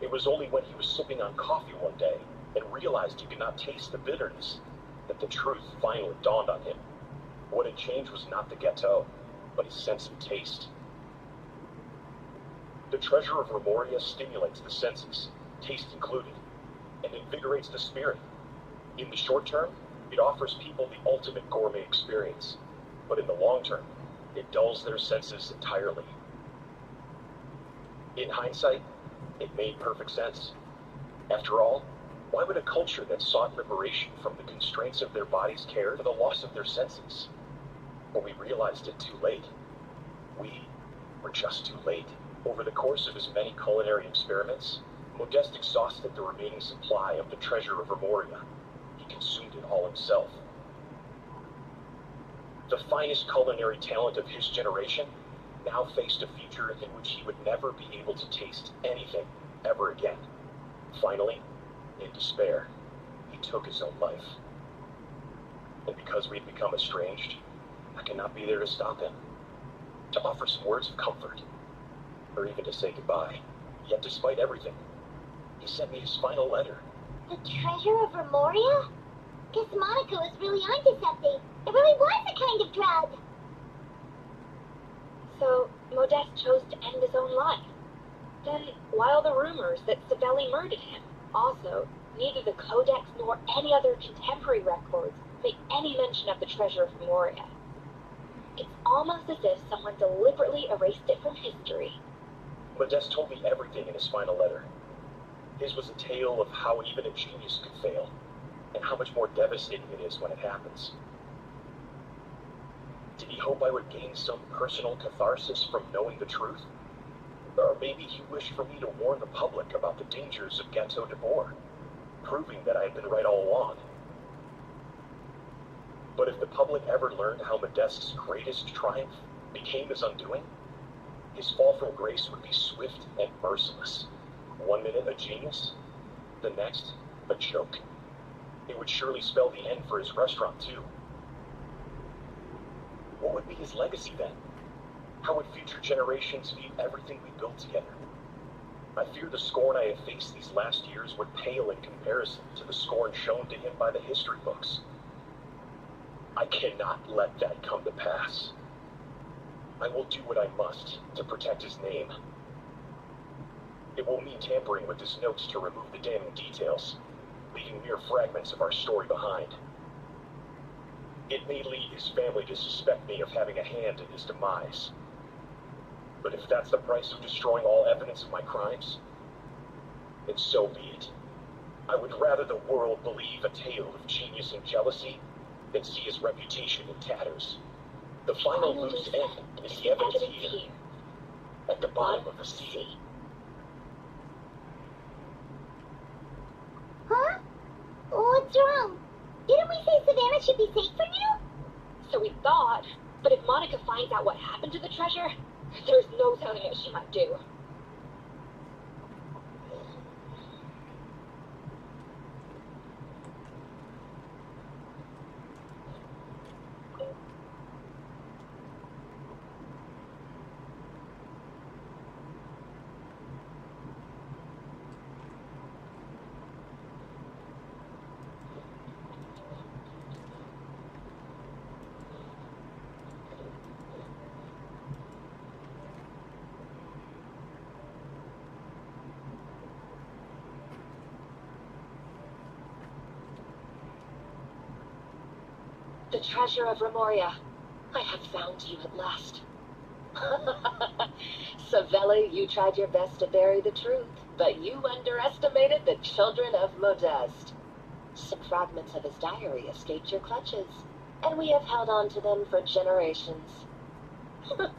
It was only when he was sipping on coffee one day and realized he could not taste the bitterness that the truth finally dawned on him. What had changed was not the gâteau, but his sense of taste. The treasure of Remoria stimulates the senses, taste included, and invigorates the spirit. In the short term, it offers people the ultimate gourmet experience, but in the long term, it dulls their senses entirely. In hindsight, it made perfect sense. After all, why would a culture that sought liberation from the constraints of their bodies care for the loss of their senses? But we realized it too late. We were just too late. Over the course of his many culinary experiments, Modeste exhausted the remaining supply of the treasure of Remoria. He consumed it all himself. The finest culinary talent of his generation now faced a future in which he would never be able to taste anything ever again. Finally, in despair, he took his own life. And because we had become estranged, I cannot be there to stop him, to offer some words of comfort, or even to say goodbye. Yet despite everything, he sent me his final letter. The treasure of Remoria? Guess Monica was really onto something. It really was a kind of drug. So, Modeste chose to end his own life. Then, why all the rumors that Savelli murdered him? Also, neither the Codex nor any other contemporary records make any mention of the treasure of Remoria. It's almost as if someone deliberately erased it from history. Modeste told me everything in his final letter. His was a tale of how even a genius could fail, and how much more devastating it is when it happens. Did he hope I would gain some personal catharsis from knowing the truth? Or maybe he wished for me to warn the public about the dangers of Gâteau de Bourg, proving that I had been right all along. But if the public ever learned how Modeste's greatest triumph became his undoing, His fall from grace would be swift and merciless. 1 minute a genius, the next a joke. It would surely spell the end for his restaurant, too. What would be his legacy then? How would future generations view everything we built together? I fear the scorn I have faced these last years would pale in comparison to the scorn shown to him by the history books. I cannot let that come to pass. I will do what I must to protect his name. It will mean tampering with his notes to remove the damning details, leaving mere fragments of our story behind. It may lead his family to suspect me of having a hand in his demise. But if that's the price of destroying all evidence of my crimes, then so be it. I would rather the world believe a tale of genius and jealousy than see his reputation in tatters. The final loose end is the evidence here, at the bottom of the sea. Huh? What's wrong? Didn't we say Savannah should be safe for now? So we thought, but if Monica finds out what happened to the treasure, there's no telling what she might do. The treasure of Remoria. I have found you at last. Savella, you tried your best to bury the truth, but you underestimated the children of Modeste. Some fragments of his diary escaped your clutches, and we have held on to them for generations. But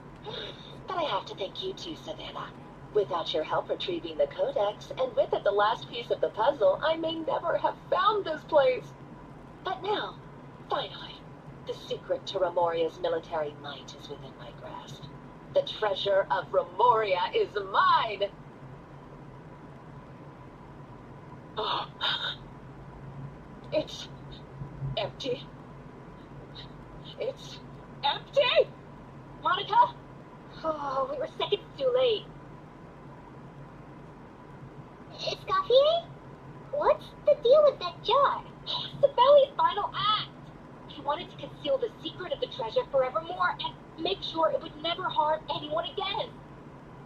I have to thank you too, Savannah. Without your help retrieving the codex, and with it the last piece of the puzzle, I may never have found this place. But now, finally, the secret to Remoria's military might is within my grasp. The treasure of Remoria is mine! Oh. It's empty. It's empty! Monica? Oh, we were seconds too late. Escoffier? What's the deal with that jar? It's the belly's final act. He wanted to conceal the secret of the treasure forevermore and make sure it would never harm anyone again.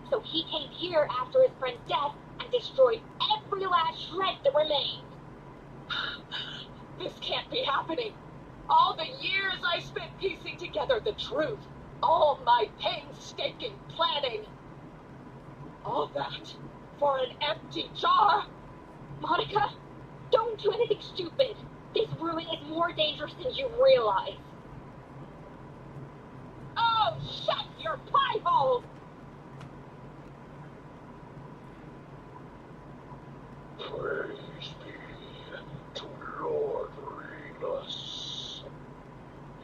So he came here after his friend's death and destroyed every last shred that remained. This can't be happening. All the years I spent piecing together the truth, all my painstaking planning, all that for an empty jar. Monica, don't do anything stupid. This ruin is more dangerous than you realize. Oh, shut your pie hole! Praise be to Lord Remus.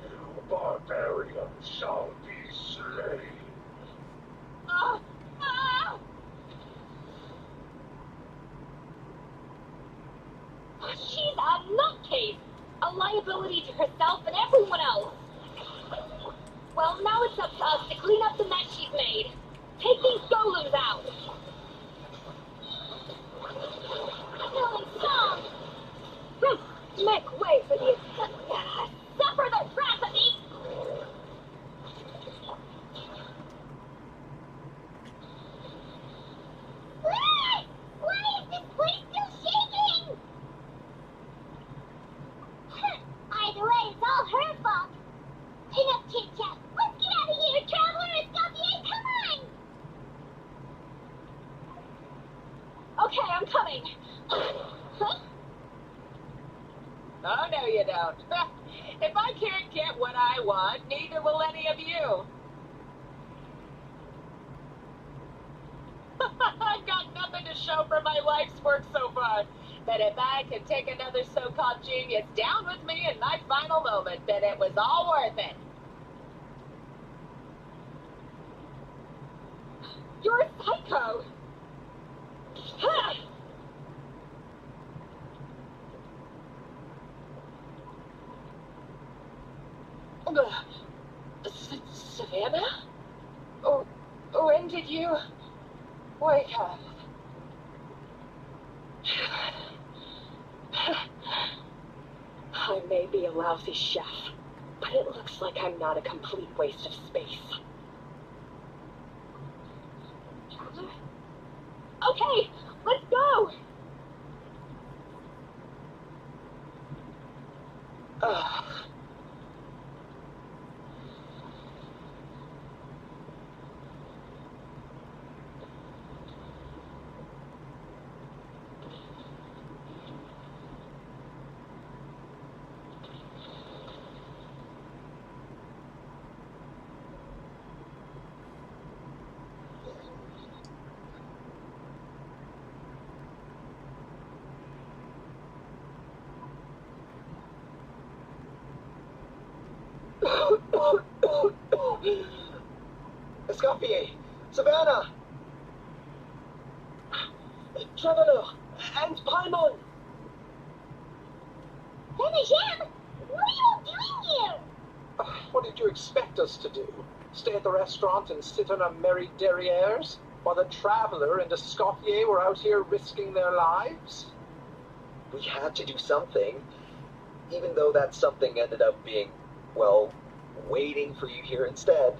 You barbarians shall be slain. Ah! Ah! She's a nutcase, a liability to herself and everyone else. Well, now it's up to us to clean up the mess she's made. Take these golems out. Feeling strong. Make way for the suffer the wrath of me. Why is this place still shaking? Either way, it's all her fault. Enough chit-chat. Let's get out of here, Traveler Escoffier, come on! Okay, I'm coming. Huh? Oh, no, you don't. If I can't get what I want, neither will any of you. I've got nothing to show for my life's work so far. But if I could take another so-called genius down with me in my final moment, then it was all worth it. You're a psycho! Ha! Savannah? Oh, when did you wake up? I may be a lousy chef, but it looks like I'm not a complete waste of space. Okay, let's go! Escoffier! Savannah! Traveler! And Primon! Benajam, what are you all doing here? What did you expect us to do? Stay at the restaurant and sit on our merry derrieres while the Traveler and Escoffier were out here risking their lives? We had to do something, even though that something ended up being, well, waiting for you here instead.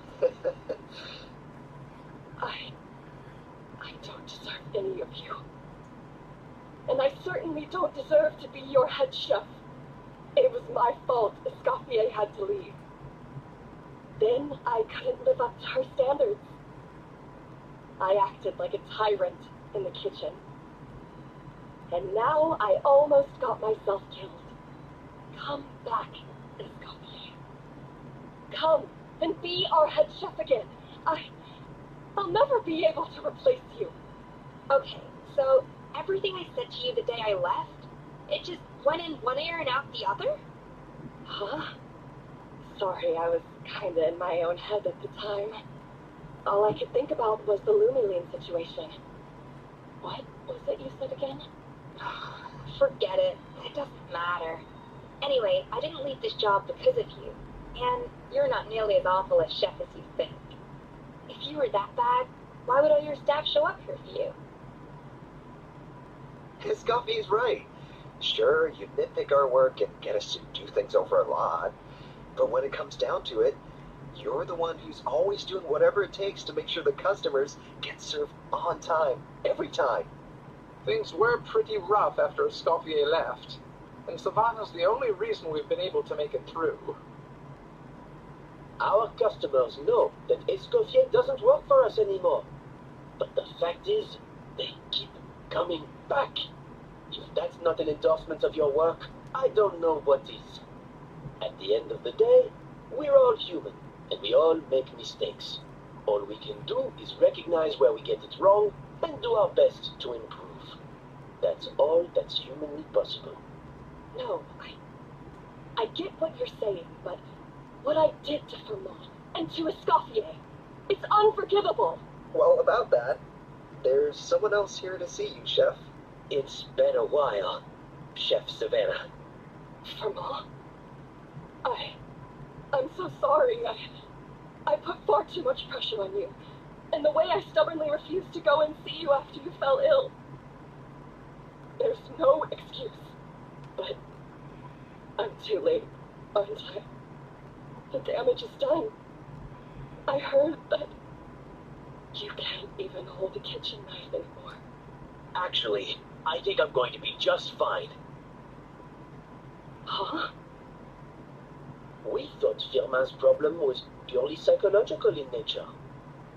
I don't deserve any of you. And I certainly don't deserve to be your head chef. It was my fault Escoffier had to leave. Then I couldn't live up to her standards. I acted like a tyrant in the kitchen. And now I almost got myself killed. Come back, Escoffier. Come and be our head chef again. I'll never be able to replace you. Okay, so everything I said to you the day I left, it just went in one ear and out the other? Huh? Sorry, I was kinda in my own head at the time. All I could think about was the Lumiline situation. What was it you said again? Forget it. It doesn't matter. Anyway, I didn't leave this job because of you. And you're not nearly as awful a chef as you think. If you were that bad, why would all your staff show up here for you? Escoffier's right. Sure, you nitpick our work and get us to do things over a lot, but when it comes down to it, you're the one who's always doing whatever it takes to make sure the customers get served on time, every time. Things were pretty rough after Escoffier left, and Savannah's the only reason we've been able to make it through. Our customers know that Escoffier doesn't work for us anymore. But the fact is, they keep coming back. If that's not an endorsement of your work, I don't know what is. At the end of the day, we're all human, and we all make mistakes. All we can do is recognize where we get it wrong and do our best to improve. That's all that's humanly possible. No, I get what you're saying, but what I did to Vermont and to Escoffier, it's unforgivable. Well, about that, there's someone else here to see you, Chef. It's been a while, Chef Savannah. Vermont? I'm so sorry. I put far too much pressure on you. And the way I stubbornly refused to go and see you after you fell ill. There's no excuse. But I'm too late, aren't I? The damage is done. I heard that you can't even hold a kitchen knife anymore. Actually, I think I'm going to be just fine. Huh? We thought Firmin's problem was purely psychological in nature.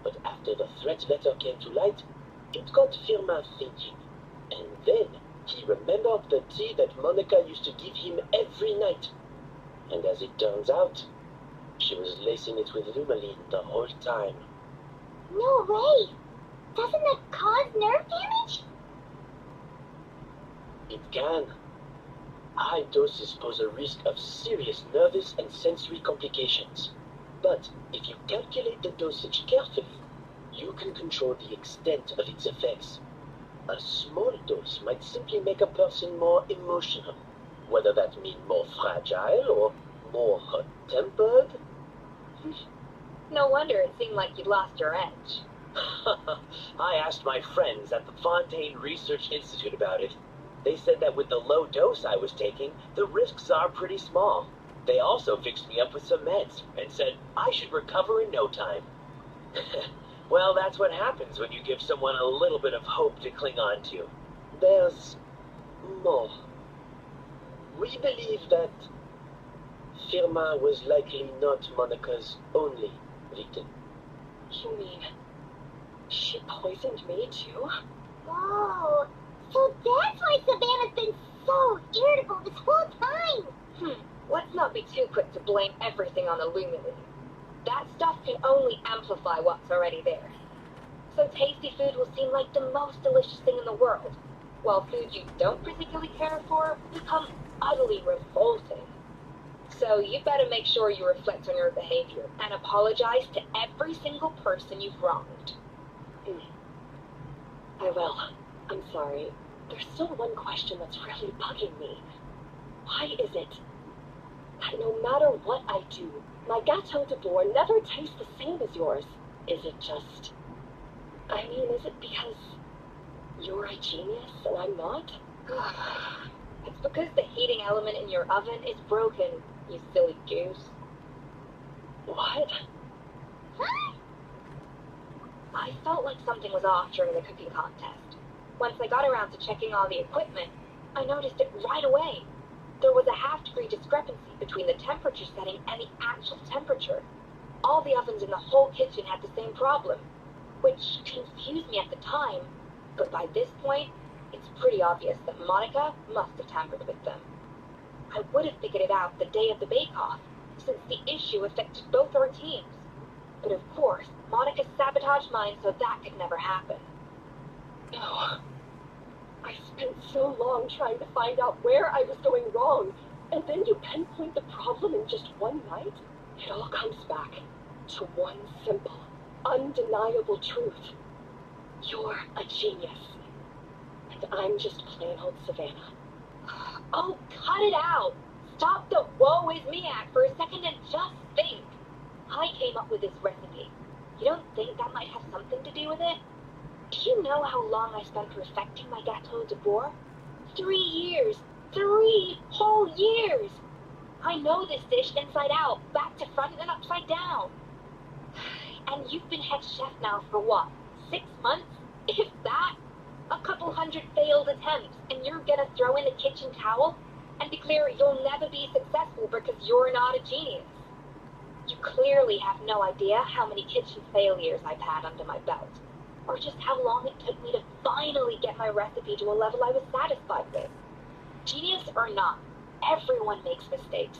But after the threat letter came to light, it got Firmin thinking. And then he remembered the tea that Monica used to give him every night. And as it turns out, she was lacing it with Lumiline the whole time. No way! Doesn't that cause nerve damage? It can. High doses pose a risk of serious nervous and sensory complications. But if you calculate the dosage carefully, you can control the extent of its effects. A small dose might simply make a person more emotional, whether that means more fragile or more hot-tempered. No wonder it seemed like you'd lost your edge. I asked my friends at the Fontaine Research Institute about it. They said that with the low dose I was taking, the risks are pretty small. They also fixed me up with some meds and said I should recover in no time. Well, that's what happens when you give someone a little bit of hope to cling on to. There's more. We believe that Firma was likely not Monica's only victim. You mean she poisoned me too? Whoa. So that's why Savannah's been so irritable this whole time. Let's not be too quick to blame everything on the Luminary. That stuff can only amplify what's already there. So tasty food will seem like the most delicious thing in the world, while food you don't particularly care for become utterly revolting. So you better make sure you reflect on your behavior and apologize to every single person you've wronged. I will. I'm sorry. There's still one question that's really bugging me. Why is it that no matter what I do, my Gâteau de Bois never tastes the same as yours? Is it just... I mean, is it because you're a genius and I'm not? It's because the heating element in your oven is broken, you silly goose. What? What? I felt like something was off during the cooking contest. Once I got around to checking all the equipment, I noticed it right away. There was a half-degree discrepancy between the temperature setting and the actual temperature. All the ovens in the whole kitchen had the same problem, which confused me at the time, but by this point, it's pretty obvious that Monica must have tampered with them. I would have figured it out the day of the bake-off, since the issue affected both our teams. But of course, Monica sabotaged mine, so that could never happen. No. I spent so long trying to find out where I was going wrong, and then you pinpoint the problem in just one night? It all comes back to one simple, undeniable truth. You're a genius, and I'm just plain old Savannah. Oh, cut it out! Stop the woe is me act for a second and just think. I came up with this recipe. You don't think that might have something to do with it? Do you know how long I spent perfecting my Gâteau de Bois? 3 years! 3 whole years! I know this dish inside out, back to front and upside down. And you've been head chef now for what, 6 months? If that? A couple hundred failed attempts, and you're gonna throw in the kitchen towel and declare you'll never be successful because you're not a genius. You clearly have no idea how many kitchen failures I've had under my belt, or just how long it took me to finally get my recipe to a level I was satisfied with. Genius or not, everyone makes mistakes.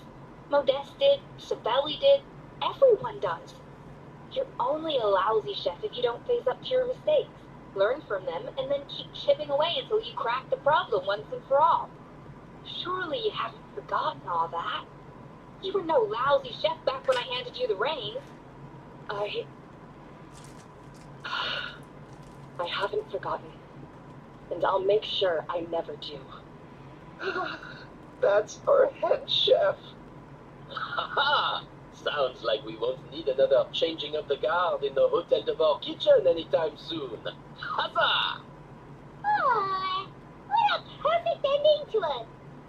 Modeste did, Savelli did, everyone does. You're only a lousy chef if you don't face up to your mistakes, learn from them, and then keep chipping away until you crack the problem once and for all. Surely you haven't forgotten all that. You were no lousy chef back when I handed you the reins. I haven't forgotten, and I'll make sure I never do. That's our head chef. Ha ha! Sounds like we won't need another changing of the guard in the Hotel de Bord kitchen anytime soon. Huzzah! Aw, what a perfect ending to a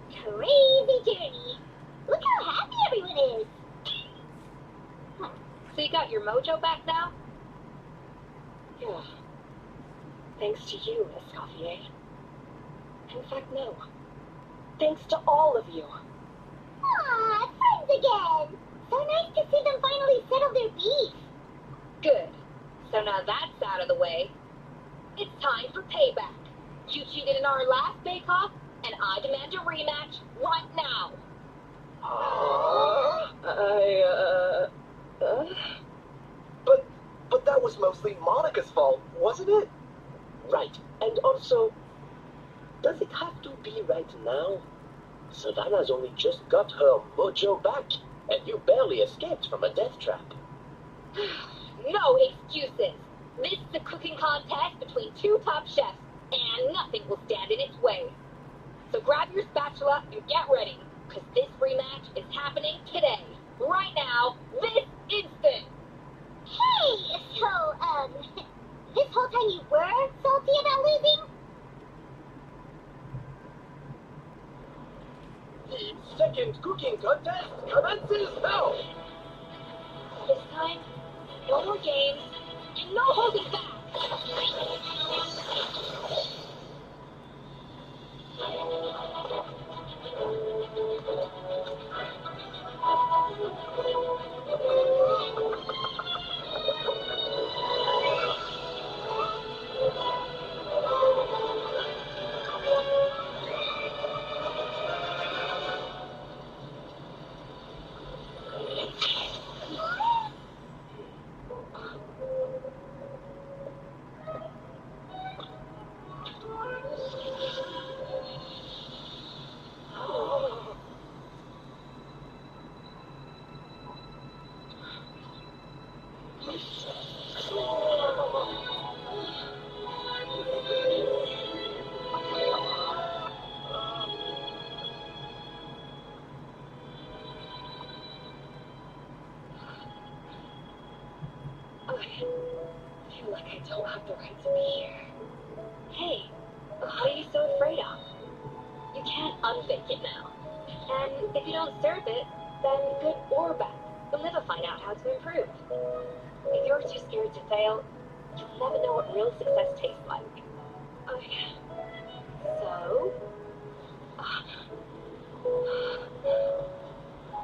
crazy journey. Look how happy everyone is. So you got your mojo back now? Yeah. Thanks to you, Escoffier. In fact, no. Thanks to all of you. Aw, friends again. So nice to see them finally settle their beef. Good. So now that's out of the way. It's time for payback. You cheated in our last bake-off, and I demand a rematch right now. But that was mostly Monica's fault, wasn't it? Right. And also, does it have to be right now? Savannah's only just got her mojo back, and you barely escaped from a death trap. No excuses. This is a cooking contest between two top chefs, and nothing will stand in its way. So grab your spatula and get ready, because this rematch is happening today. Right now, this instant. Hey, so, this whole time you were salty about losing? The second cooking contest commences now! This time, no more games, and no holding back. I feel like I don't have the right to be here. Hey, what are you so afraid of? You can't unbake it now. And if you don't serve it, then good or bad, you'll never find out how to improve. If you're too scared to fail, you'll never know what real success tastes like. Okay. So...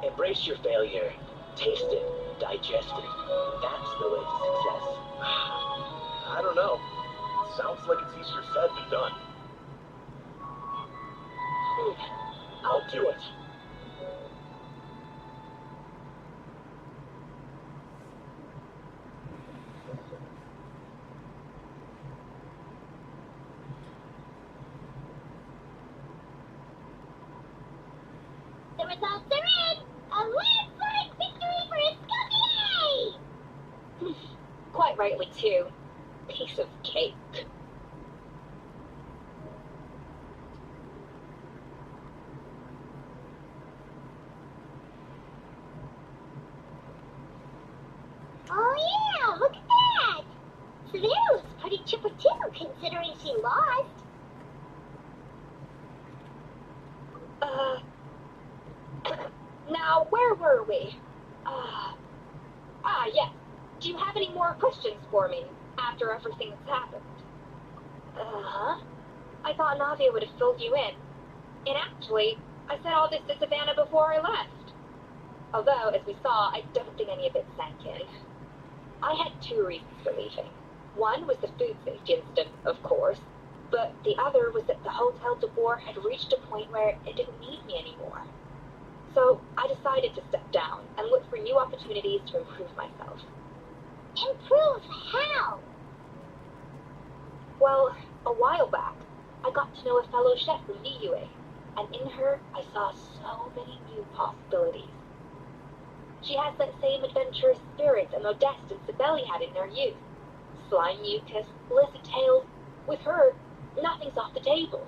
Embrace your failure. Taste it. Digest it. That's the way to success. I don't know. Sounds like it's easier said than done. I'll do it. The results are in! A landslide victory for Escoffier! Quite rightly, too. Piece of cake. Oh yeah, look at that! Savannah looks pretty chipper too, considering she lost. Now, where were we? Yes. Do you have any more questions for me after everything that's happened? Uh-huh. I thought Navia would have filled you in. And actually, I said all this to Savannah before I left. Although, as we saw, I don't think any of it sank in. I had two reasons for leaving. One was the food safety incident, of course, but the other was that the Hotel de Boer had reached a point where it didn't need me anymore. So I decided to step down and look for new opportunities to improve myself. Improve how? Well, a while back, I got to know a fellow chef from VUA, and in her, I saw so many new possibilities. She has that same adventurous spirit that Modeste and Sibeli had in their youth. Slime mucus, lizard tails. With her, nothing's off the table.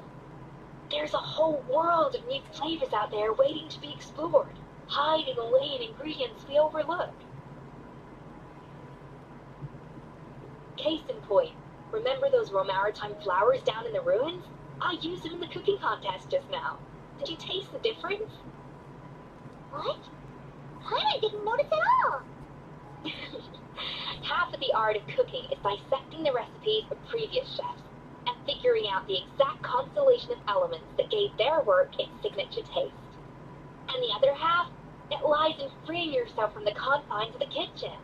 There's a whole world of new flavors out there waiting to be explored, hiding away in ingredients we overlook. Case in point, remember those Romaritime flowers down in the ruins? I used them in the cooking contest just now. Did you taste the difference? What? I didn't notice at all. Half of the art of cooking is dissecting the recipes of previous chefs and figuring out the exact constellation of elements that gave their work its signature taste. And the other half, it lies in freeing yourself from the confines of the kitchen.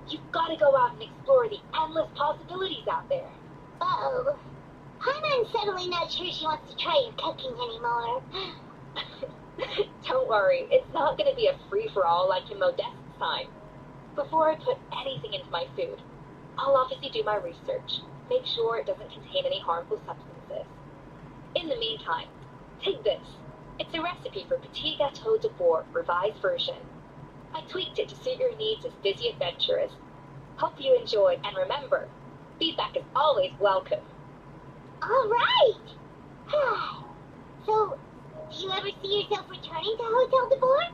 You've got to go out and explore the endless possibilities out there. Uh-oh. Paimon's suddenly not sure she wants to try your cooking anymore. Don't worry, it's not going to be a free-for-all like in Modeste's time. Before I put anything into my food, I'll obviously do my research, make sure it doesn't contain any harmful substances. In the meantime, take this. It's a recipe for Petit Gâteau de Boer, revised version. I tweaked it to suit your needs as busy adventurers. Hope you enjoy, and remember, Feedback is always welcome. All right. So, do you ever see yourself returning to Hotel de Boer?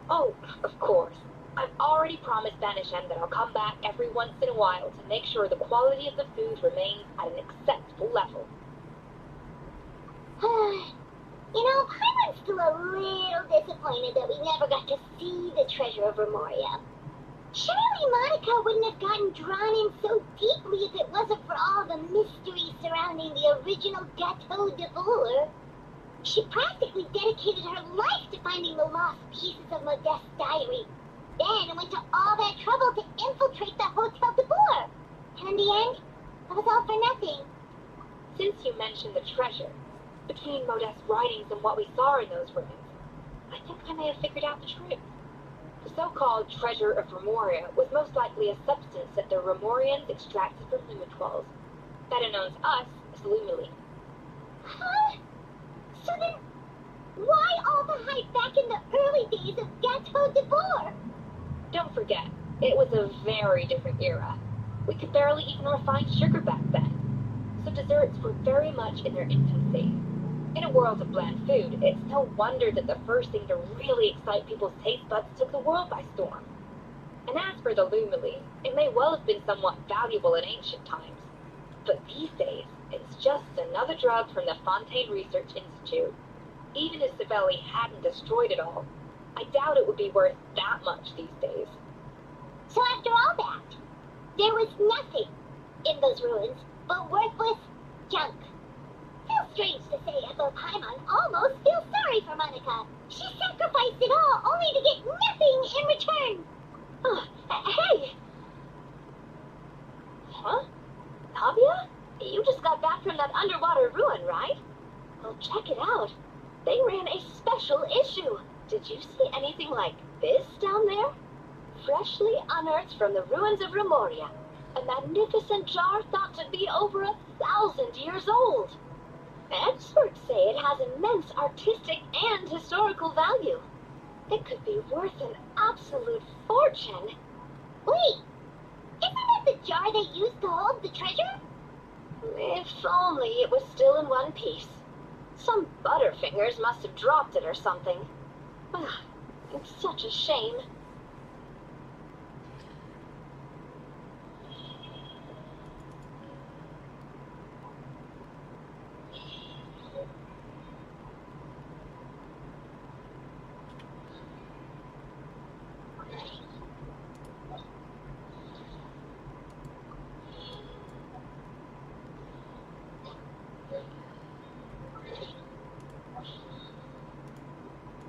Oh, of course. I've already promised Banishan that I'll come back every once in a while to make sure the quality of the food remains at an acceptable level. I'm still a little disappointed that we never got to see the treasure of Remoria. Surely Monica wouldn't have gotten drawn in so deeply if it wasn't for all the mystery surrounding the original Gateau de Boer. She practically dedicated her life to finding the lost pieces of Modeste's diary, then went to all that trouble to infiltrate the Hotel de Boer. And in the end, it was all for nothing. Since you mentioned the treasure, between Modeste's writings and what we saw in those ruins, I think I may have figured out the truth. The so-called treasure of Remoria was most likely a substance that the Remorians extracted from Lumitwals, better known to us as Lumily. Huh? So then, why all the hype back in the early days of Gateau de Boer? Don't forget, it was a very different era. We could barely even refine sugar back then, so desserts were very much in their infancy. In a world of bland food, it's no wonder that the first thing to really excite people's taste buds took the world by storm. And as for the Lumily, it may well have been somewhat valuable in ancient times, but these days, it's just another drug from the Fontaine Research Institute. Even if Savelli hadn't destroyed it all, I doubt it would be worth that much these days. So after all that, there was nothing in those ruins but worthless junk. Feels strange to say as though Paimon almost feels sorry for Monica. She sacrificed it all only to get nothing in return. Hey! Huh? Navia? You just got back from that underwater ruin, right? Well, check it out. They ran a special issue. Did you see anything like this down there? Freshly unearthed from the ruins of Remoria. A magnificent jar thought to be over 1,000 years old. Experts say it has immense artistic and historical value. It could be worth an absolute fortune. Wait, isn't that the jar they used to hold the treasure? If only it was still in one piece. Some butterfingers must have dropped it or something. It's such a shame.